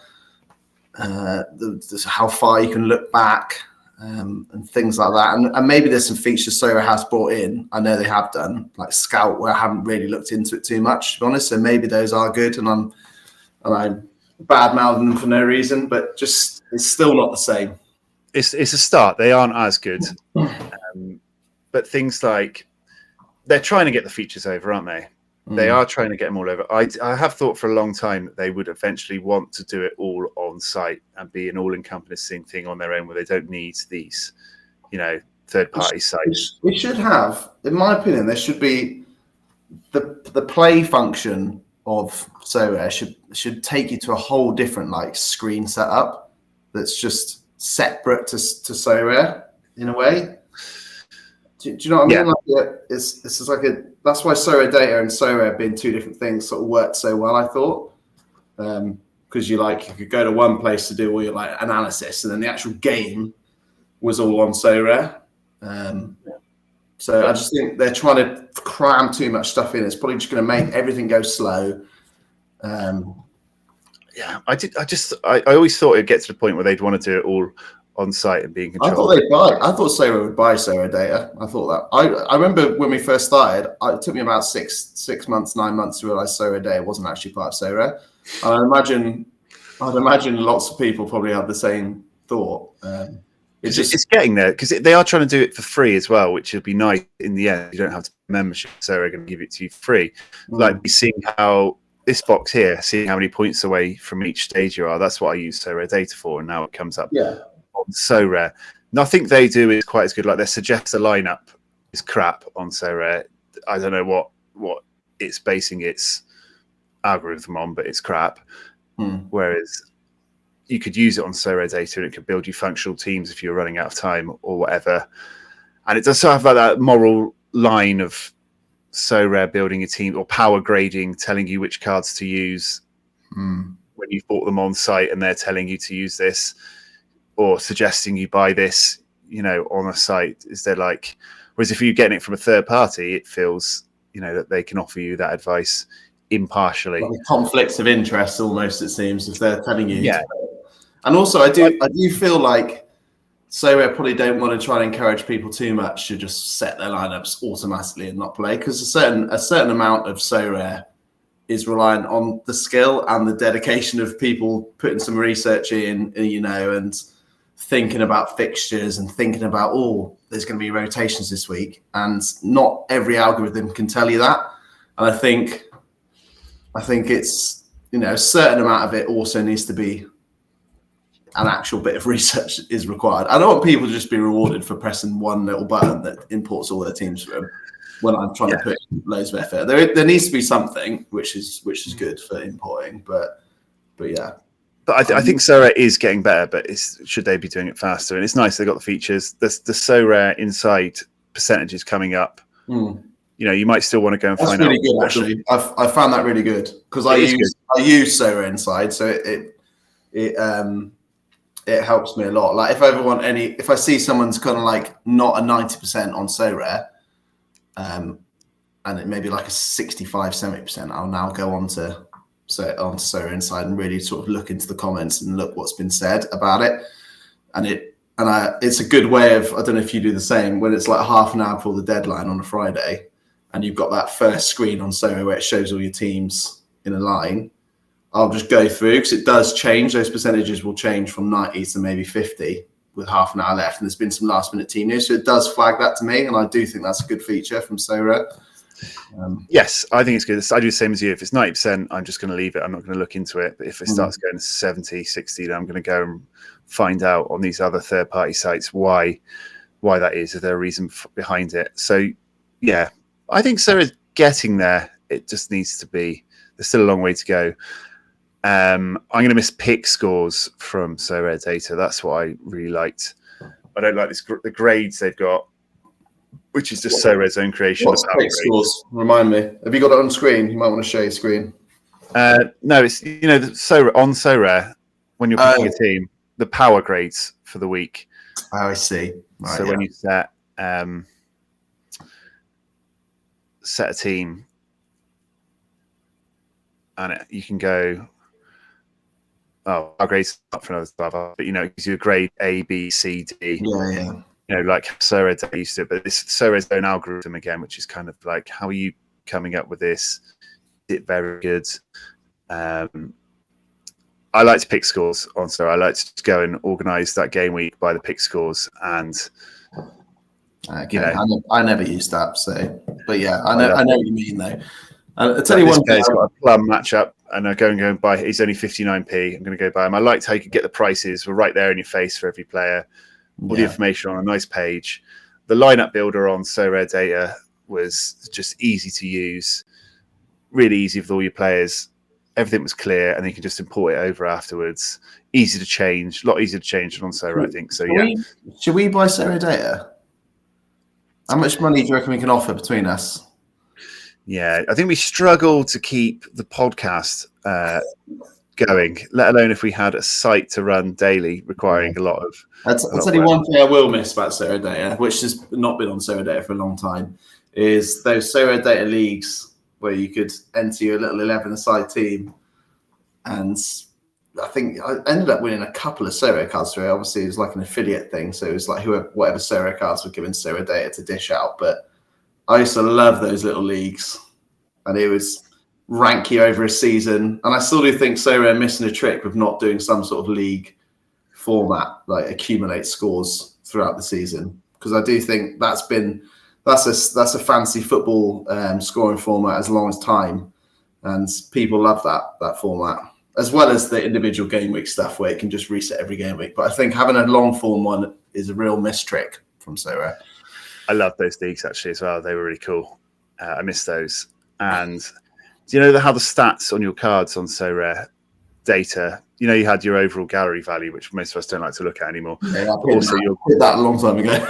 how far you can look back and things like that. And maybe there's some features Sorare has brought in. I know they have done, like Scout, where I haven't really looked into it too much, to be honest. So maybe those are good, and I'm bad mouthing them for no reason, but just it's still not the same. It's a start. They aren't as good, but things like they're trying to get the features over, aren't they? They are trying to get them all over. I have thought for a long time that they would eventually want to do it all on site and be an all-encompassing thing on their own, where they don't need these, third-party sites. We should have, in my opinion, there should be the play function of Sorare should take you to a whole different like screen setup that's just separate to Sorare in a way. Do you know what I mean? Like, it's just like that's why SorareData and Sorare being two different things sort of worked so well, I thought. Because you could go to one place to do all your like analysis, and then the actual game was all on Sorare. So I just think they're trying to cram too much stuff in. It's probably just going to make everything go slow. I always thought it'd get to the point where they'd want to do it all on site and be in control. I thought Sorare would buy SorareData. I thought that. I remember when we first started, it took me about 9 months to realize SorareData wasn't actually part of Sorare. And I'd imagine lots of people probably had the same thought. It's getting there, because they are trying to do it for free as well, which would be nice in the end. You don't have to pay membership, so they're going to give it to you free. Like seeing how this box here, seeing how many points away from each stage you are. That's what I use SorareData for, and now it comes up on Sorare. Nothing they do is quite as good. Like their suggest a lineup is crap on Sorare. I don't know what it's basing its algorithm on, but it's crap. Whereas you could use it on SorareData and it could build you functional teams if you're running out of time or whatever. And it does sort of have that moral line of Sorare building a team or power grading, telling you which cards to use when you've bought them on site, and they're telling you to use this or suggesting you buy this, on a site. Is there like, whereas if you're getting it from a third party, it feels, that they can offer you that advice impartially. Like conflicts of interest almost, it seems, if they're telling you. Yeah. And also I do feel like Sorare probably don't want to try and encourage people too much to just set their lineups automatically and not play, because a certain amount of Sorare is reliant on the skill and the dedication of people putting some research in, and thinking about fixtures and thinking about, there's going to be rotations this week, and not every algorithm can tell you that. And I think it's, a certain amount of it also needs to be an actual bit of research is required. I don't want people to just be rewarded for pressing one little button that imports all their teams for them when I'm trying to put loads of effort. There needs to be something which is good for importing, but yeah. But I think Sorare is getting better, but should they be doing it faster? And it's nice they got the features. The Sorare Inside percentages coming up. You might still want to go and find out. That's really good, actually. I found that really good because I use Sorare Inside, so it helps me a lot. Like if I see someone's kind of like not a 90% on Sorare, and it may be like a 65, 70%, I'll now go onto Sorare Inside and really sort of look into the comments and look what's been said about it. And it's a good way of, I don't know if you do the same, when it's like half an hour before the deadline on a Friday and you've got that first screen on Sorare where it shows all your teams in a line, I'll just go through, because it does change. Those percentages will change from 90 to maybe 50 with half an hour left. And there's been some last minute team news. So it does flag that to me. And I do think that's a good feature from Sorare. Yes, I think it's good. I do the same as you. If it's 90%, I'm just going to leave it. I'm not going to look into it. But if it starts going to 70, 60, then I'm going to go and find out on these other third-party sites why that is, if there's a reason behind it. So, yeah, I think Sorare's getting there. It just needs to be. There's still a long way to go. I'm going to miss pick scores from SorareData. That's what I really liked. I don't like the grades they've got, which is just Sorare's own creation. What's pick scores? Remind me. Have you got it on screen? You might want to show your screen. No, it's on Sorare when you're picking a team, the power grades for the week. Oh, I see. Right, so when you set a team, and you can go. Oh, our grades not for another 12, but it gives you a grade A, B, C, D. Yeah. Like Sorare used to, but it's Sorare's own algorithm again, which is kind of like, how are you coming up with this? Is it very good? I like to pick scores on Sorare. I like to just go and organise that game week by the pick scores, and I never used that. So, but yeah, I know what you mean though. I'll tell you one thing. He's got a plum matchup, and I go and buy. He's only 59p. I'm going to go buy him. I liked how you could get the prices. We're right there in your face for every player. All the information on a nice page. The lineup builder on SorareData was just easy to use, really easy with all your players. Everything was clear, and you can just import it over afterwards. Easy to change, a lot easier to change than on Sorare, I think. So should we buy SorareData? How much money do you reckon we can offer between us? Yeah, I think we struggle to keep the podcast going, let alone if we had a site to run daily, requiring a lot of. I'll tell you one thing I will miss about SorareData, which has not been on SorareData for a long time, is those SorareData leagues where you could enter your little 11-a-side team. And I think I ended up winning a couple of Sorare cards through it. Obviously, it was like an affiliate thing, so it was like whatever Sorare cards were given SorareData to dish out. But I used to love those little leagues, and it was rank you over a season. And I still do think Sorare are missing a trick with not doing some sort of league format, like accumulate scores throughout the season, because I do think that's a fancy football scoring format as long as time, and people love that format, as well as the individual game week stuff where it can just reset every game week. But I think having a long form one is a real miss trick from Sorare. I love those leagues actually as well. They were really cool. I miss those. And do you know how the stats on your cards on SorareData? You had your overall gallery value, which most of us don't like to look at anymore. Yeah, I did that a long time ago.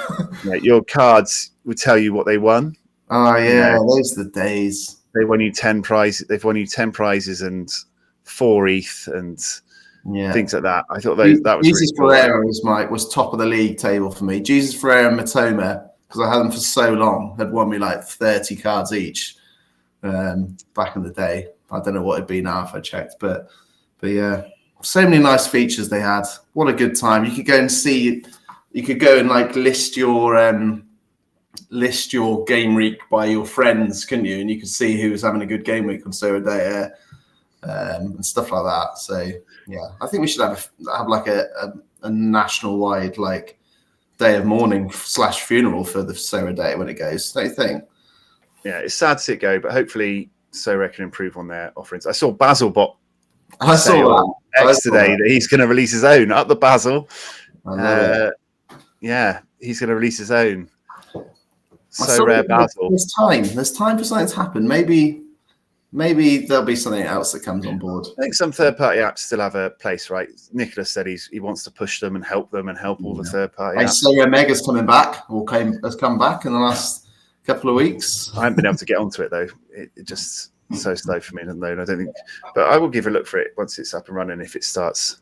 Your cards would tell you what they won. Oh yeah, those are the days. They won you 10 prizes. They've won you 10 prizes and 4 ETH and things like that. I thought that was Jesus really cool. Ferreira was top of the league table for me. Jesus Ferreira and Matoma, because I had them for so long, had won me like 30 cards each back in the day. I don't know what it'd be now if I checked, but yeah, so many nice features they had. What a good time! You could go and see. You could go and like list your game week by your friends, couldn't you? And you could see who was having a good game week on SorareData and stuff like that. So yeah, I think we should have like a national wide like day of mourning / funeral for the SorareData when it goes. Don't you think? Yeah, it's sad to see it go, but hopefully Sorare can improve on their offerings. I saw Basilbot. I saw that today that he's going to release his own up the Basil. Yeah, he's going to release his own Sorare Basil. There's time for something to happen. Maybe there'll be something else that comes on board. I think some third-party apps still have a place, right? Nicholas said he wants to push them and help all the third-party apps. Sorare Mega's coming back, has come back in the last couple of weeks. I haven't been able to get onto it though. It just so slow for me at the moment. I don't think, but I will give a look for it once it's up and running. If it starts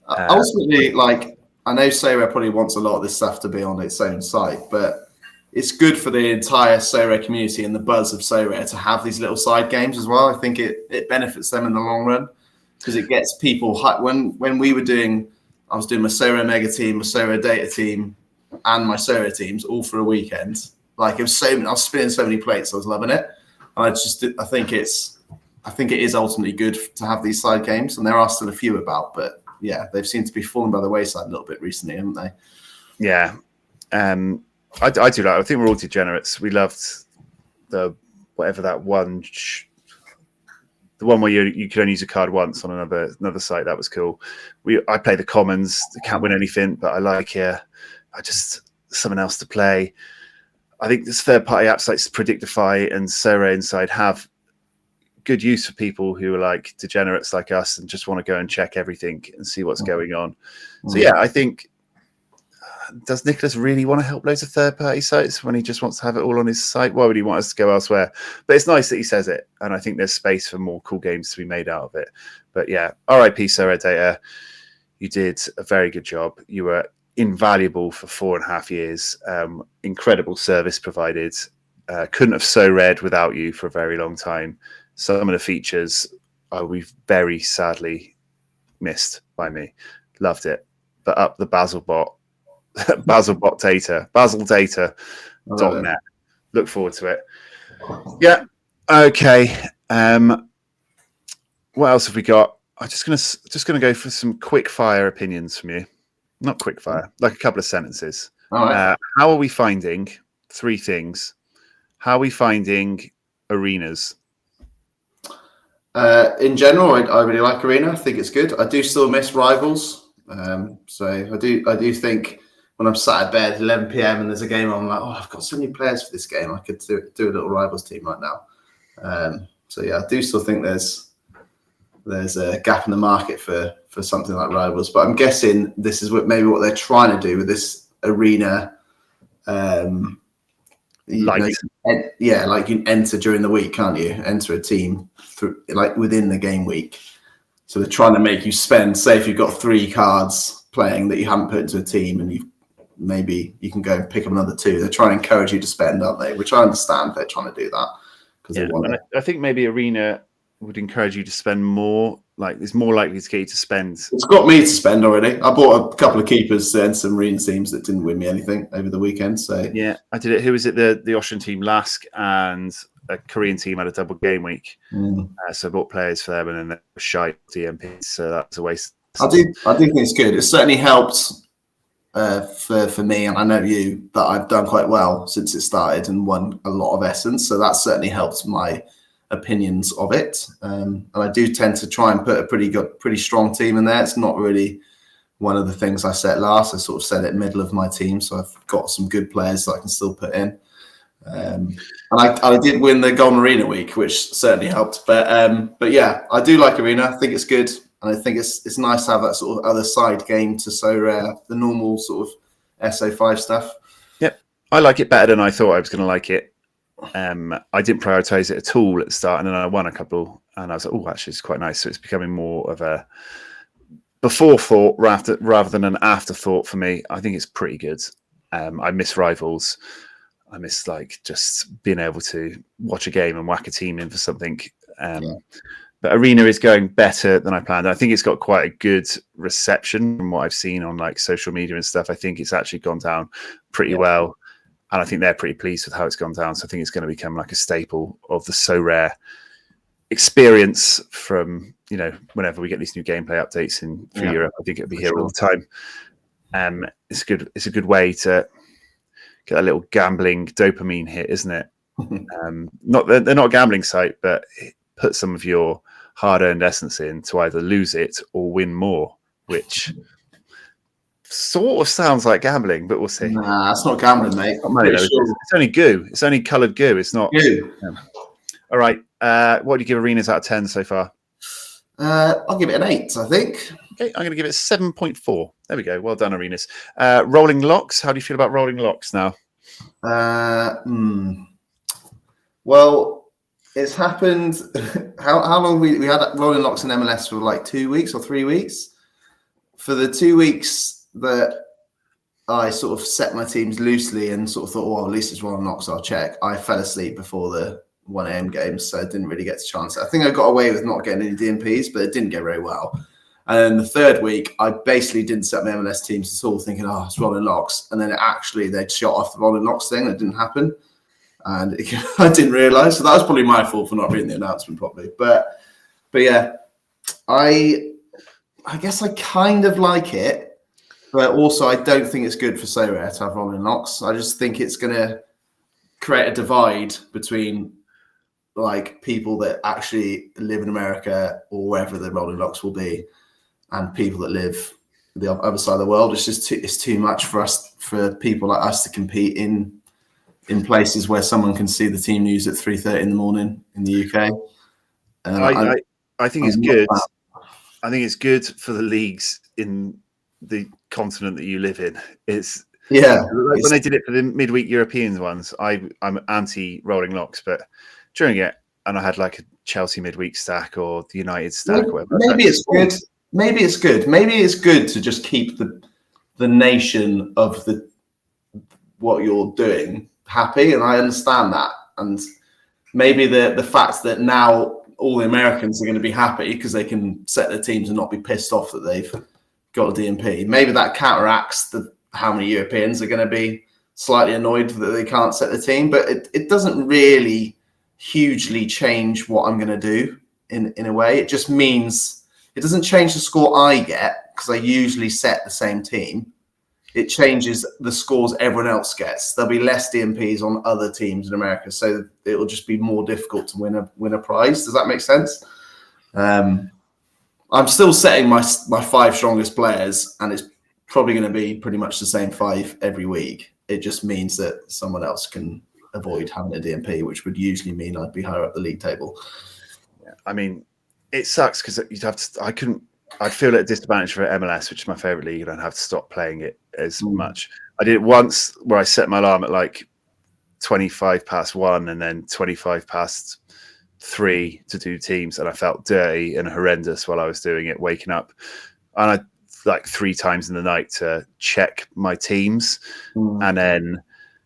Ultimately, like, I know Sorare probably wants a lot of this stuff to be on its own site, but it's good for the entire Sorare community and the buzz of Sorare to have these little side games as well. I think it benefits them in the long run because it gets people when we were I was doing my Sorare Mega team, my Sorare Data team, and my Sorare teams all for a weekend. Like, I was spinning so many plates, I was loving it. And I think it is ultimately good to have these side games, and there are still a few about, but yeah, they've seemed to be falling by the wayside a little bit recently, haven't they? Yeah. I do like. I think we're all degenerates. We loved the one, the one where you could only use a card once on another site. That was cool. I play the commons. Can't win anything, but I like it. Something else to play. I think this third-party apps like Predictify and Sorare Inside have good use for people who are like degenerates like us and just want to go and check everything and see what's going on. So yeah, I think, does Nicholas really want to help loads of third-party sites when he just wants to have it all on his site? Why would he want us to go elsewhere? But it's nice that he says it, and I think there's space for more cool games to be made out of it. But yeah, RIP SorareData, you did a very good job. You were invaluable for 4.5 years. Incredible service provided. Couldn't have so read without you for a very long time. Some of the features we've very sadly missed by me. Loved it. But up the BasilBot data.net. Look forward to it. Yeah. Okay. What else have we got? I'm just gonna go for some quick fire opinions from you. Not quick fire, like a couple of sentences. All right. How are we finding 3 things? How are we finding arenas? In general, I really like Arena. I think it's good. I do still miss Rivals. So I do think when I'm sat at bed at 11 p.m. and there's a game on, I'm like, I've got so many players for this game. I could do a little Rivals team right now. So yeah, I do still think there's a gap in the market for something like Rivals. But I'm guessing this is what they're trying to do with this Arena. Like you enter during the week, can't you? Enter a team within the game week. So they're trying to make you spend. Say if you've got 3 cards playing that you haven't put into a team, and maybe you can go and pick up another 2. They're trying to encourage you to spend, aren't they? Which I understand they're trying to do that because I think maybe Arena would encourage you to spend more. Like, it's more likely to get you to spend. It's got me to spend already. I bought a couple of keepers and some arena teams that didn't win me anything over the weekend. So yeah, I did it. Who was it? The Austrian team, Lask, and a Korean team had a double game week. So I bought players for them, and then they were shy DMPs. So that's a waste. I do think it's good. It certainly helped for me, and I know you, that I've done quite well since it started and won a lot of Essence. So that certainly helped my opinions of it, and I do tend to try and put a pretty strong team in there. It's not really one of the things I set last. I sort of set it middle of my team, so I've got some good players that I can still put in. And I did win the Golden Arena week, which certainly helped. But yeah, I do like Arena. I think it's good, and I think it's nice to have that sort of other side game to Sorare, the normal sort of SO5 stuff. Yep, I like it better than I thought I was going to like it. I didn't prioritize it at all at the start, and then I won a couple, and I was like, "Oh, actually, it's quite nice." So it's becoming more of a before thought rather than an afterthought for me. I think it's pretty good. I miss Rivals. I miss just being able to watch a game and whack a team in for something. But Arena is going better than I planned. I think it's got quite a good reception from what I've seen on social media and stuff. I think it's actually gone down pretty well. And I think they're pretty pleased with how it's gone down. So I think it's going to become like a staple of the Sorare experience from, whenever we get these new gameplay updates through Europe. I think it'll be here all the time. It's a good way to get a little gambling dopamine hit, isn't it? They're not a gambling site, but put some of your hard-earned essence in to either lose it or win more, which sort of sounds like gambling, but we'll see. Nah, it's not gambling, mate. It's only goo. It's only coloured goo. It's not goo. All right. What do you give Arenas out of 10 so far? I'll give it an 8, I think. Okay, I'm going to give it 7.4. There we go. Well done, Arenas. Rolling locks. How do you feel about rolling locks now? Well, it's happened. How long we had rolling locks in MLS for 2 weeks or 3 weeks? for the 2 weeks that I sort of set my teams loosely and sort of thought, well, at least it's rolling locks, I'll check. I fell asleep before the 1 a.m. games, so I didn't really get a chance. I think I got away with not getting any DMPs, but it didn't go very well. And then the third week, I basically didn't set my MLS teams at all, thinking, oh, it's rolling locks. And then they'd shot off the rolling locks thing. That didn't happen. And I didn't realise. So that was probably my fault for not reading the announcement properly. But yeah, I guess I kind of like it. But also, I don't think it's good for Sorare to have rolling locks. I just think it's going to create a divide between like people that actually live in America or wherever the rolling locks will be, and people that live the other side of the world. It's just too much for people like us to compete in places where someone can see the team news at 3:30 in the morning in the UK. I think it's good. I think it's good for the leagues in the continent that you live in. It's when they did it for the midweek European ones. I'm anti rolling locks, but during it, and I had like a Chelsea midweek stack or the United stack or whatever. Maybe it's good. Maybe it's good. Maybe it's good to just keep the nation of what you're doing happy, and I understand that. And maybe the fact that now all the Americans are going to be happy because they can set their teams and not be pissed off that they've got a DMP. Maybe that counteracts how many Europeans are going to be slightly annoyed that they can't set the team, but it doesn't really hugely change what I'm going to do in a way. It just means it doesn't change the score I get because I usually set the same team. It changes the scores everyone else gets. There'll be less DMPs on other teams in America, so it will just be more difficult to win a prize. Does that make sense? I'm still setting my 5 strongest players, and it's probably going to be pretty much the same 5 every week. It just means that someone else can avoid having a DMP, which would usually mean I'd be higher up the league table. Yeah, I mean, it sucks because you'd have to. I'd feel at a disadvantage for MLS, which is my favorite league, and I'd have to stop playing it as much. I did it once where I set my alarm at like 25 past 1 and then 25 past 3 to do teams, and I felt dirty and horrendous while I was doing it, waking up. And I like 3 times in the night to check my teams, and then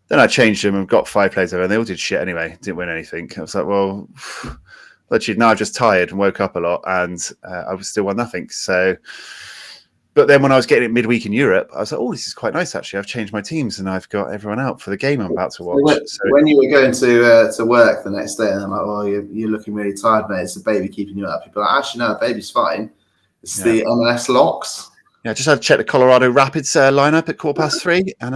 I changed them and got 5 players over, and they all did shit anyway. Didn't win anything. I was like, well, literally, now I'm just tired and woke up a lot, and I was still won nothing. So, but then when I was getting it midweek in Europe, I was like, oh, this is quite nice actually. I've changed my teams and I've got everyone out for the game I'm about to watch. When you were going to work the next day, and I'm like, oh, you're looking really tired, mate. It's the baby keeping you up. People are like, actually, no, baby's fine. It's the MLS locks. Yeah, I just had to check the Colorado Rapids lineup at 3:15, and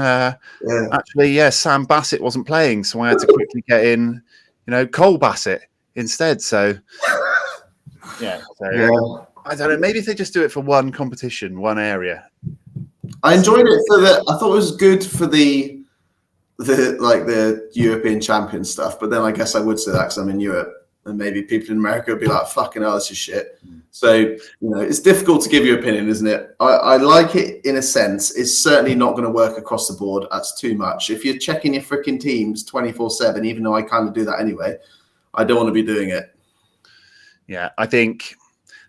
actually, Sam Bassett wasn't playing, so I had to quickly get in, Cole Bassett instead. So, I don't know. Maybe if they just do it for one competition, one area. I enjoyed it I thought it was good for the European champion stuff, but then I guess I would say that because I'm in Europe, and maybe people in America would be like, fucking hell, this is shit. So, it's difficult to give your opinion, isn't it? I like it in a sense. It's certainly not going to work across the board. That's too much. If you're checking your freaking teams 24/7, even though I kind of do that anyway, I don't want to be doing it. Yeah, I think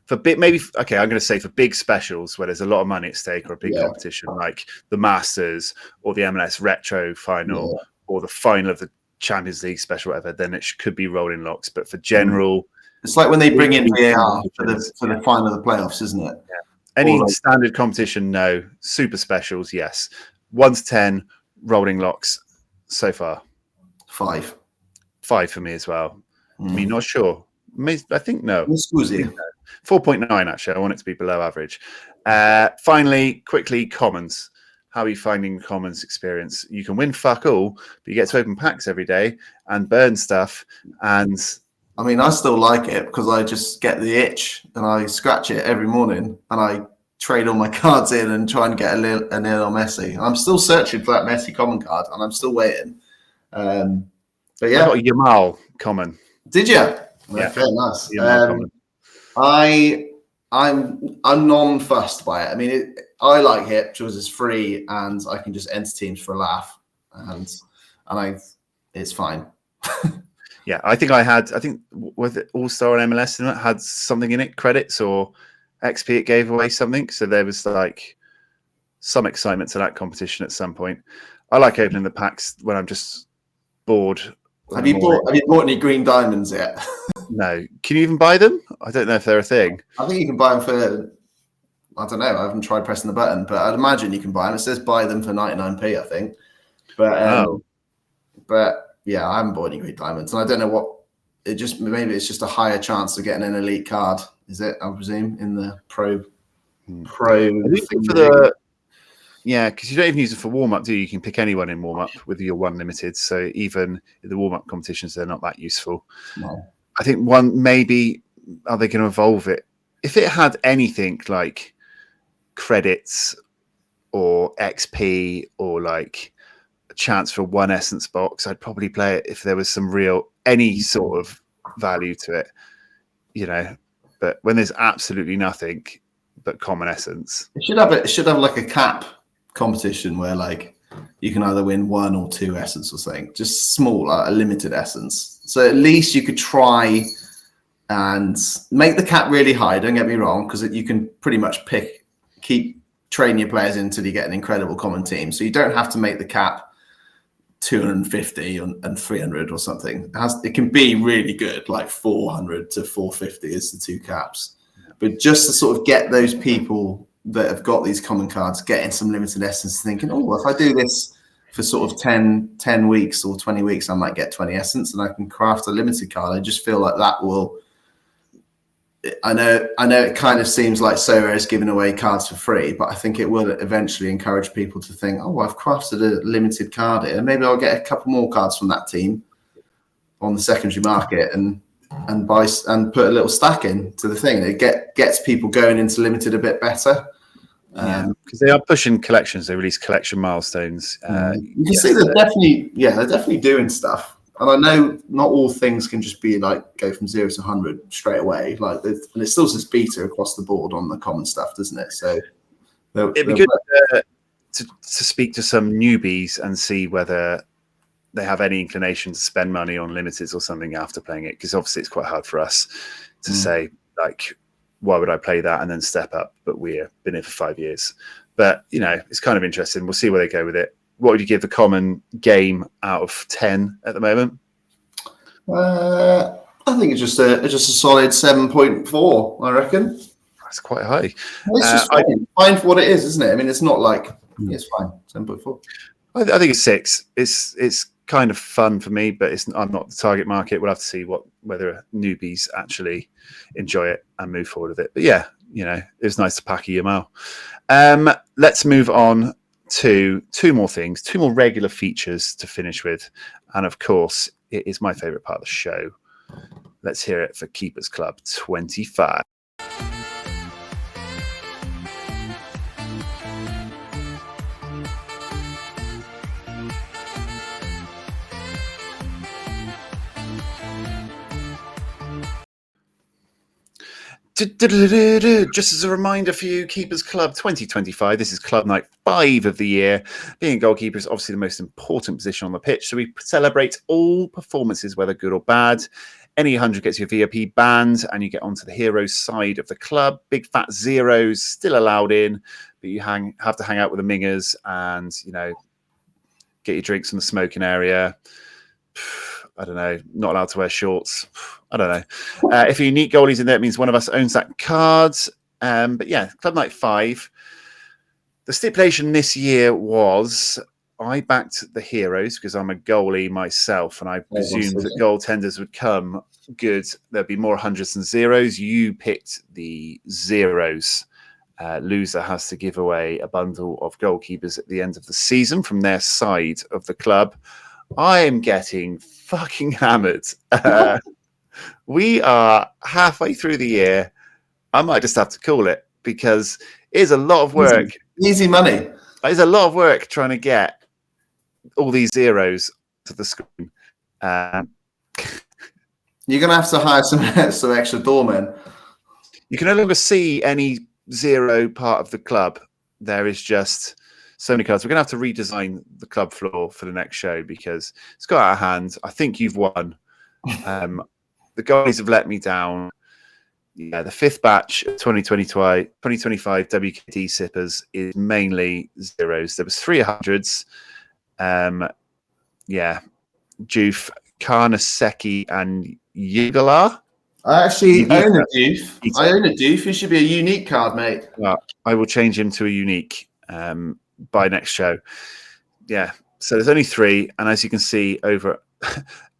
I'm going to say for big specials where there's a lot of money at stake or a big competition like the Masters or the MLS Retro Final or the final of the Champions League special, whatever, then it could be rolling locks. But for general, it's like when they bring in VAR for the final of the playoffs, isn't it? Yeah. Any standard competition, no. Super specials, yes. 1 to 10 rolling locks so far. 5 for me as well. Me not sure. I think no. 4.9 actually. I want it to be below average. Finally, quickly, commons. How are you finding commons experience? You can win fuck all, but you get to open packs every day and burn stuff. And I mean, I still like it because I just get the itch and I scratch it every morning and I trade all my cards in and try and get a nil on Messi. I'm still searching for that Messi common card and I'm still waiting. But yeah, I got a Yamal common. Did you? Yeah, okay, nice. I'm non-fussed by it. I mean, I like it because it's free and I can just enter teams for a laugh, and it's fine. Yeah, I think was it All-Star and MLS in it had something in it, credits or XP it gave away something. So there was like some excitement to that competition at some point. I like opening the packs when I'm just bored. Have you bought any green diamonds yet? No. Can you even buy them? I don't know if they're a thing. I think you can buy them for, I don't know. I haven't tried pressing the button, but I'd imagine you can buy them. It says buy them for 99p, I think. But yeah, I haven't bought any green diamonds, and I don't know what. Maybe it's just a higher chance of getting an elite card. Is it? I presume in the pro. Yeah, because you don't even use it for warm up, do you? You can pick anyone in warm up with your one limited. So even in the warm up competitions, they're not that useful. No. I think one maybe are they going to evolve it? If it had anything like credits or XP or like a chance for one essence box, I'd probably play it if there was any sort of value to it, But when there's absolutely nothing but common essence, it should have like a cap competition where like you can either win 1 or 2 essence or something, just small, like a limited essence. So at least you could try and make the cap really high. Don't get me wrong, because you can pretty much keep training your players until you get an incredible common team. So you don't have to make the cap 250 and 300 or something. It can be really good, like 400 to 450 is the 2 caps. But just to sort of get those people that have got these common cards getting some limited essence, thinking, oh, well, if I do this for sort of 10 weeks or 20 weeks, I might get 20 essence and I can craft a limited card. I just feel like that will... I know it kind of seems like Sorare is giving away cards for free, but I think it will eventually encourage people to think, oh, well, I've crafted a limited card here. Maybe I'll get a couple more cards from that team on the secondary market and buy and put a little stack in to the thing. It gets people going into limited a bit better. Because they are pushing collections. They release collection milestones. You can see they're definitely doing stuff. And I know not all things can just be like go from 0 to 100 straight away. Like, and it still says beta across the board on the common stuff, doesn't it? So it'd be good to speak to some newbies and see whether they have any inclination to spend money on limiteds or something after playing it. Because obviously it's quite hard for us to say, like, why would I play that and then step up? But we've been here for 5 years. But, it's kind of interesting. We'll see where they go with it. What would you give the common game out of 10 at the moment? I think it's just a solid 7.4, I reckon. That's quite high. It's just fine for what it is, isn't it? I mean, it's not like it's fine. 7.4. I think it's 6. It's kind of fun for me, but I'm not the target market. We'll have to see whether newbies actually enjoy it and move forward with it. But yeah, it was nice to pack a Yamal. Let's move on to 2 more things, 2 more regular features to finish with. And of course, it is my favorite part of the show. Let's hear it for Keepers Club 25. Just as a reminder for you, Keepers Club 2025, this is club night 5 of the year. Being a goalkeeper is obviously the most important position on the pitch, so we celebrate all performances, whether good or bad. Any 100 gets your VIP band, and you get onto the heroes side of the club. Big fat zeros still allowed in, but you have to hang out with the mingers and, get your drinks in the smoking area. I don't know, not allowed to wear shorts. I don't know. If you're unique goalies in there, it means one of us owns that card. But yeah, Club Night 5. The stipulation this year was I backed the heroes because I'm a goalie myself, and I presumed that goaltenders would come good. There'd be more hundreds than zeros. You picked the zeros. Loser has to give away a bundle of goalkeepers at the end of the season from their side of the club. I am getting fucking hammered. We are halfway through the year. I might just have to call it because it's a lot of work. Easy money. It's a lot of work trying to get all these zeros to the screen. You're going to have to hire some extra doormen. You can no longer see any zero part of the club. There is just so many cards. We're going to have to redesign the club floor for the next show because it's got out of hand. I think you've won. The guys have let me down. yeah, the fifth batch of 2025 WKD sippers is mainly zeros. There was 300s. Yeah, Juf, Karnaseki, and Yigala. I actually Yiga. own a doof. I own a doof. It should be a unique card, mate. I will change him to a unique by next show. Yeah, so there's only 3, and as you can see over,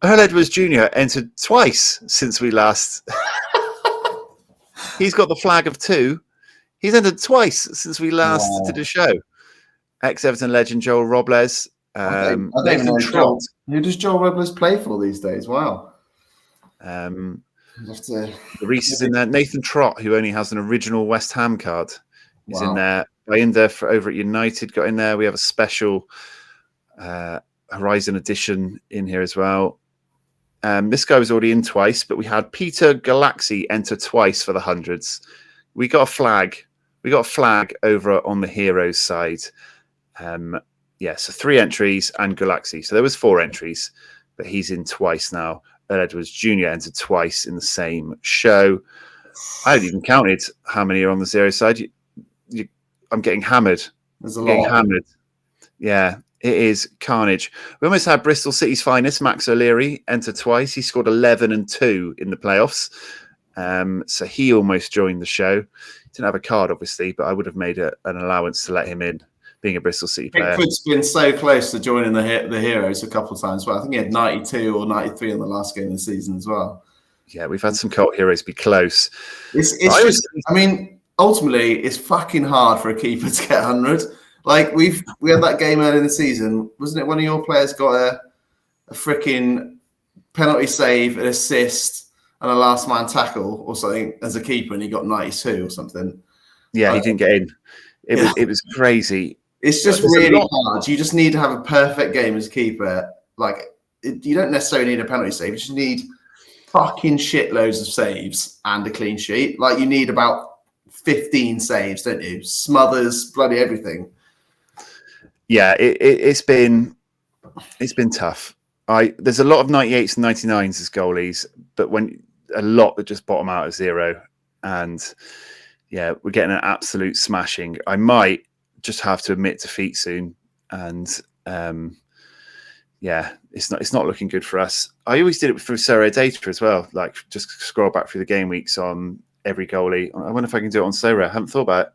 Earl Edwards Jr. entered twice since we last. He's got the flag of 2. He's entered twice since we last did a show. Ex-Everton legend Joel Robles. I don't Nathan know Trott. Who does Joel Robles play for these days? Wow. The Reese is in there. Nathan Trott, who only has an original West Ham card, is in there. Bayinda for over at United got in there. We have a special Horizon edition in here as well. This guy was already in twice, but we had Peter Galaxy enter twice for the hundreds. We got a flag. We got a flag over on the Heroes side. So 3 entries and Galaxy. So there was 4 entries, but he's in twice now. Earl Edwards Jr. entered twice in the same show. I haven't even counted how many are on the 0 side. I'm getting hammered. There's a lot. Hammered. Yeah, it is carnage. We almost had Bristol City's finest, Max O'Leary, enter twice. He scored 11 and 2 in the playoffs. So he almost joined the show. Didn't have a card, obviously, but I would have made an allowance to let him in, being a Bristol City player. Pickford's been so close to joining the Heroes a couple of times. Well, I think he had 92 or 93 in the last game of the season as well. Yeah, we've had some cult heroes be close. I mean, ultimately, it's fucking hard for a keeper to get 100. Like we had that game early in the season, wasn't it? One of your players got a freaking penalty save, an assist, and a last man tackle or something as a keeper, and he got 92 or something. Yeah, he didn't get in. It was crazy. It's just really hard. You just need to have a perfect game as a keeper. Like you don't necessarily need a penalty save. You just need fucking shitloads of saves and a clean sheet. Like you need about 15 saves, don't you? Smothers, bloody everything. Yeah, it's been tough. There's a lot of 98s and 99s as goalies, but when a lot that just bottom out at 0, and yeah, we're getting an absolute smashing. I might just have to admit defeat soon, and it's not looking good for us. I always did it through SorareData as well, like just scroll back through the game weeks on every goalie. I wonder if I can do it on Sorare. I haven't thought about it.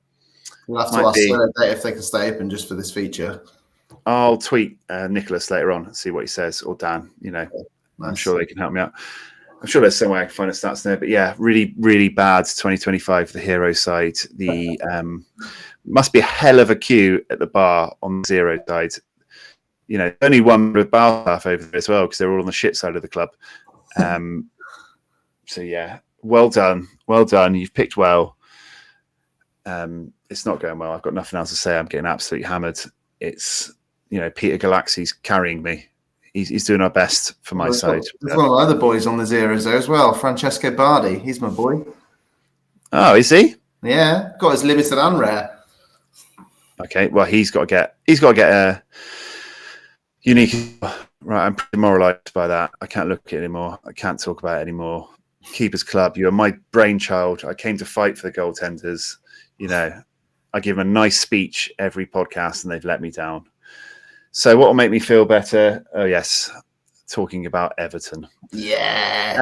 We'll have to ask SorareData if they can stay open just for this feature. I'll tweet Nicholas later on and see what he says, or Dan. Nice. I'm sure they can help me out. I'm sure there's some way I can find the stats there, but yeah, really, really bad 2025 for the hero side. The must be a hell of a queue at the bar on the 0 side. Only one with bar staff over there as well because they're all on the shit side of the club. So yeah, well done. You've picked well. It's not going well. I've got nothing else to say. I'm getting absolutely hammered. It's Peter Galaxy's carrying me. He's doing our best for my side. There's one of the other boys on the 0s there as well. Francesco Bardi. He's my boy. Oh, is he? Yeah, got his limited and rare. Okay, well he's got to get a unique. Right, I'm pretty demoralised by that. I can't look at it anymore. I can't talk about it anymore. Keepers Club, you are my brainchild. I came to fight for the goaltenders. I give them a nice speech every podcast, and they've let me down. So what will make me feel better? Oh, yes. Talking about Everton. Yes.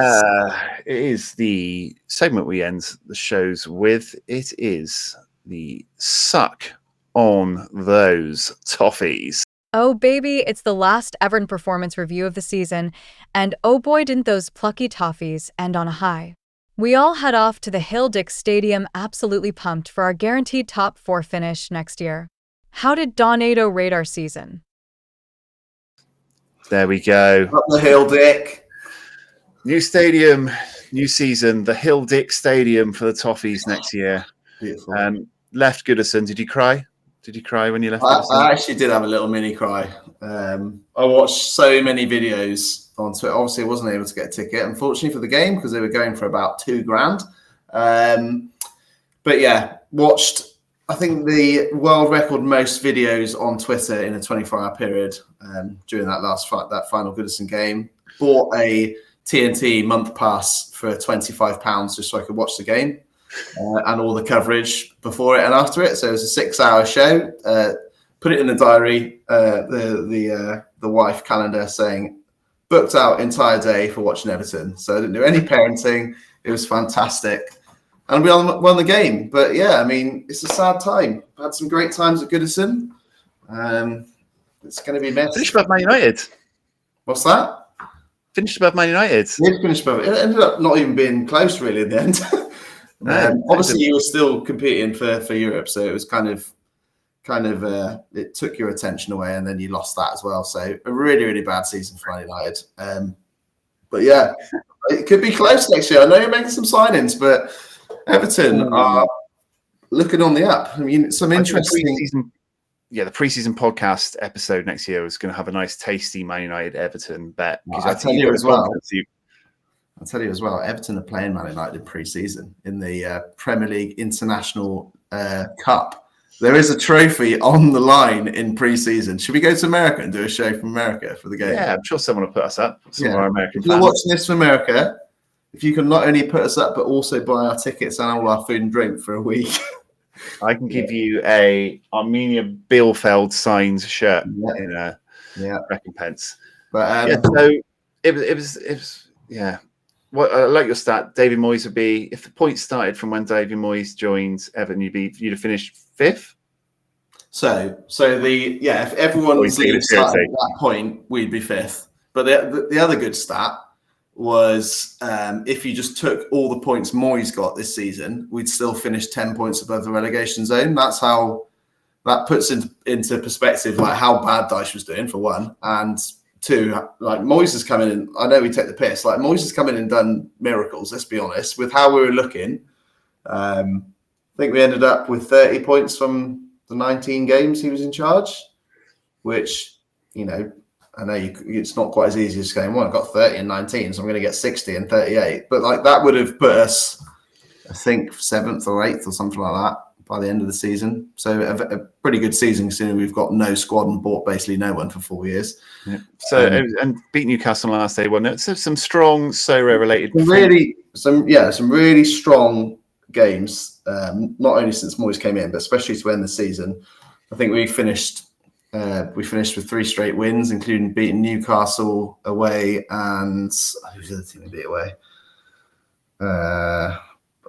It is the segment we end the shows with. It is the suck on those toffees. Oh, baby, it's the last Everton performance review of the season. And oh boy, didn't those plucky toffees end on a high. We all head off to the Hill Dix Stadium absolutely pumped for our guaranteed top 4 finish next year. How did Dawnado rate our season? There we go. Up the Hill, Dick. New stadium, new season. The Hill Dix Stadium for the Toffees next year. Beautiful. Left Goodison. Did you cry? Did you cry when you left? I actually did have a little mini cry. I watched so many videos on Twitter. Obviously, I wasn't able to get a ticket, unfortunately, for the game because they were going for about $2,000. But yeah, watched, I think, the world record most videos on Twitter in a 24-hour period during that final Goodison game. Bought a TNT month pass for £25 just so I could watch the game and all the coverage before it and after it. So it was a 6-hour show. Put it in the diary, the wife calendar saying, booked out entire day for watching Everton. So I didn't do any parenting. It was fantastic. And we won the game. But yeah, I mean, it's a sad time. I've had some great times at Goodison. It's going to be messy. Finished above Man United. What's that? Finished above Man United. We finished above it. It ended up not even being close really in the end. Obviously, you were still competing for Europe. So it was kind of it took your attention away, and then you lost that as well. So a really, really bad season for Man United. But yeah, it could be close next year. I know you're making some signings, but Everton are looking on the up. I mean, some interesting. The preseason podcast episode next year is going to have a nice, tasty Man United Everton bet. I'll tell you as well. Everton are playing Man United in preseason in the Premier League International Cup. There is a trophy on the line in pre-season. Should we go to America and do a show from America for the game? Yeah, I'm sure someone will put us up. Some of our American fans. If you're watching this from America, if you can not only put us up, but also buy our tickets and all our food and drink for a week. I can give you a Arminia Bielefeld signed shirt in recompense. But so it was. What I like your stat. David Moyes would be, if the points started from when David Moyes joined Everton, you'd have finished 5th. So if everyone started at that point, we'd be 5th. But the other good stat was if you just took all the points Moyes got this season, we'd still finish 10 points above the relegation zone. That's how that puts into perspective like how bad Dyche was doing for one, and two, like Moyes has come in and I know we take the piss. Like Moyes has come in and done miracles. Let's be honest with how we were looking. I think we ended up with 30 points from the 19 games he was in charge, which I know it's not quite as easy as going, well, I've got 30 and 19, so I'm going to get 60 and 38. But like that would have put us, I think, 7th or 8th or something like that by the end of the season. So a pretty good season considering we've got no squad and bought basically no one for 4 years. Yeah. So and beat Newcastle last day. Well, so some strong Sorare related. Some really strong games. Not only since Moyes came in, but especially to end the season. I think we finished with 3 straight wins, including beating Newcastle away and who's the other team we beat away?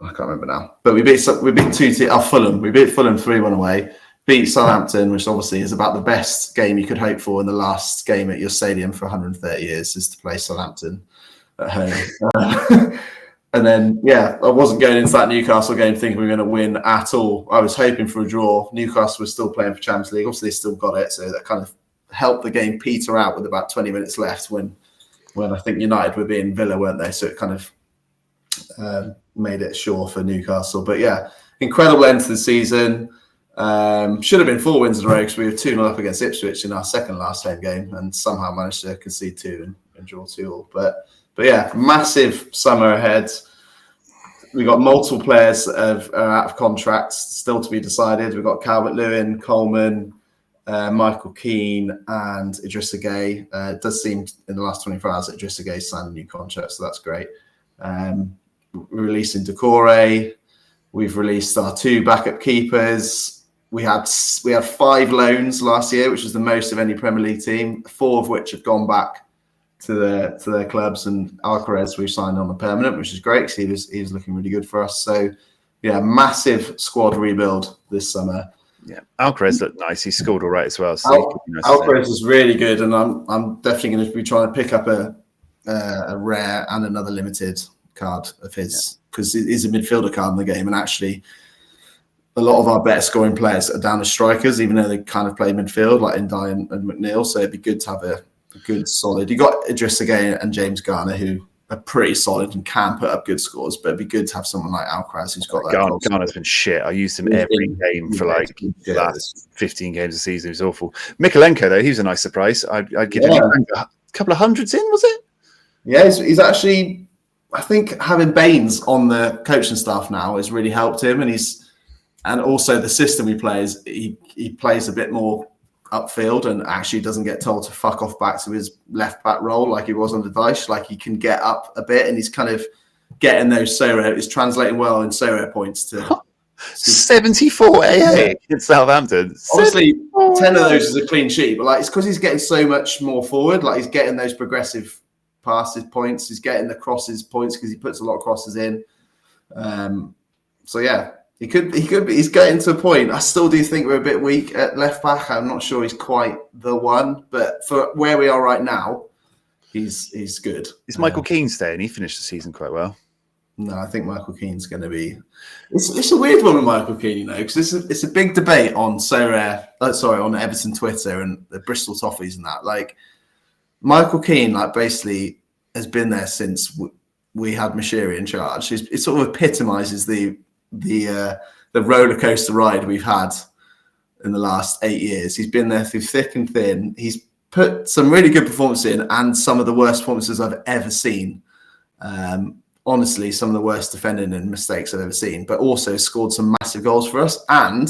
I can't remember now. But we beat 2 teams. Fulham. We beat Fulham 3-1 away. Beat Southampton, which obviously is about the best game you could hope for in the last game at your stadium for 130 years, is to play Southampton at home. And then, I wasn't going into that Newcastle game thinking we were going to win at all. I was hoping for a draw. Newcastle was still playing for Champions League. Obviously, they still got it. So that kind of helped the game peter out with about 20 minutes left when I think United were being Villa, weren't they? So it kind of made it sure for Newcastle. But incredible end to the season. Should have been 4 wins in a row because we were 2-0 up against Ipswich in our second last home game and somehow managed to concede 2 and draw 2-2. But massive summer ahead. We've got multiple players that are out of contracts still to be decided. We've got Calvert-Lewin, Coleman, Michael Keane and Idrissa Gueye. It does seem in the last 24 hours that Idrissa Gueye signed a new contract, so that's great. We're releasing Decore. We've released our 2 backup keepers. We had 5 loans last year, which was the most of any Premier League team, 4 of which have gone back to their clubs, and Alcaraz we've signed on a permanent, which is great because he was looking really good for us. So massive squad rebuild this summer. Yeah, Alcaraz looked nice. He scored all right as well. So Alcaraz is really good, and I'm definitely going to be trying to pick up a rare and another limited card of his because he's a midfielder card in the game, and actually a lot of our better scoring players are down as strikers, even though they kind of play midfield like Ndai and McNeil. So it'd be good to have a good solid. You got Idrissa Gueye and James Garner who are pretty solid and can put up good scores, but it'd be good to have someone like Alcaraz who's got that. Garner's been shit. I used him every game for the last 15 games of the season. He was awful. Mikolenko though, he was a nice surprise. I'd give him a couple of hundreds in, was it? Yeah, he's actually, I think having Baines on the coaching staff now has really helped him, and also the system he plays. He plays a bit more upfield and actually doesn't get told to fuck off back to his left back role like he was under Dyche. Like he can get up a bit and he's kind of getting those Sorare. He's translating well in Sorare points to 74 AA in Southampton. Obviously, 10 of those is a clean sheet, but like it's because he's getting so much more forward. Like he's getting those progressive passes points. He's getting the crosses points because he puts a lot of crosses in. So yeah, he could be. He's getting to a point. I still do think we're a bit weak at left back. I'm not sure he's quite the one, but for where we are right now, he's good. Is Michael Keane staying? He finished the season quite well. No, I think Michael Keane's going to be. It's a weird one with Michael Keane, you know, because it's a big debate on on Everton Twitter and the Bristol Toffees and that. Like Michael Keane, like basically has been there since we had Mashiri in charge. It sort of epitomises the roller coaster ride we've had in the last 8 years. He's been there through thick and thin. He's put some really good performances in and some of the worst performances I've ever seen. Honestly, some of the worst defending and mistakes I've ever seen, but also scored some massive goals for us. And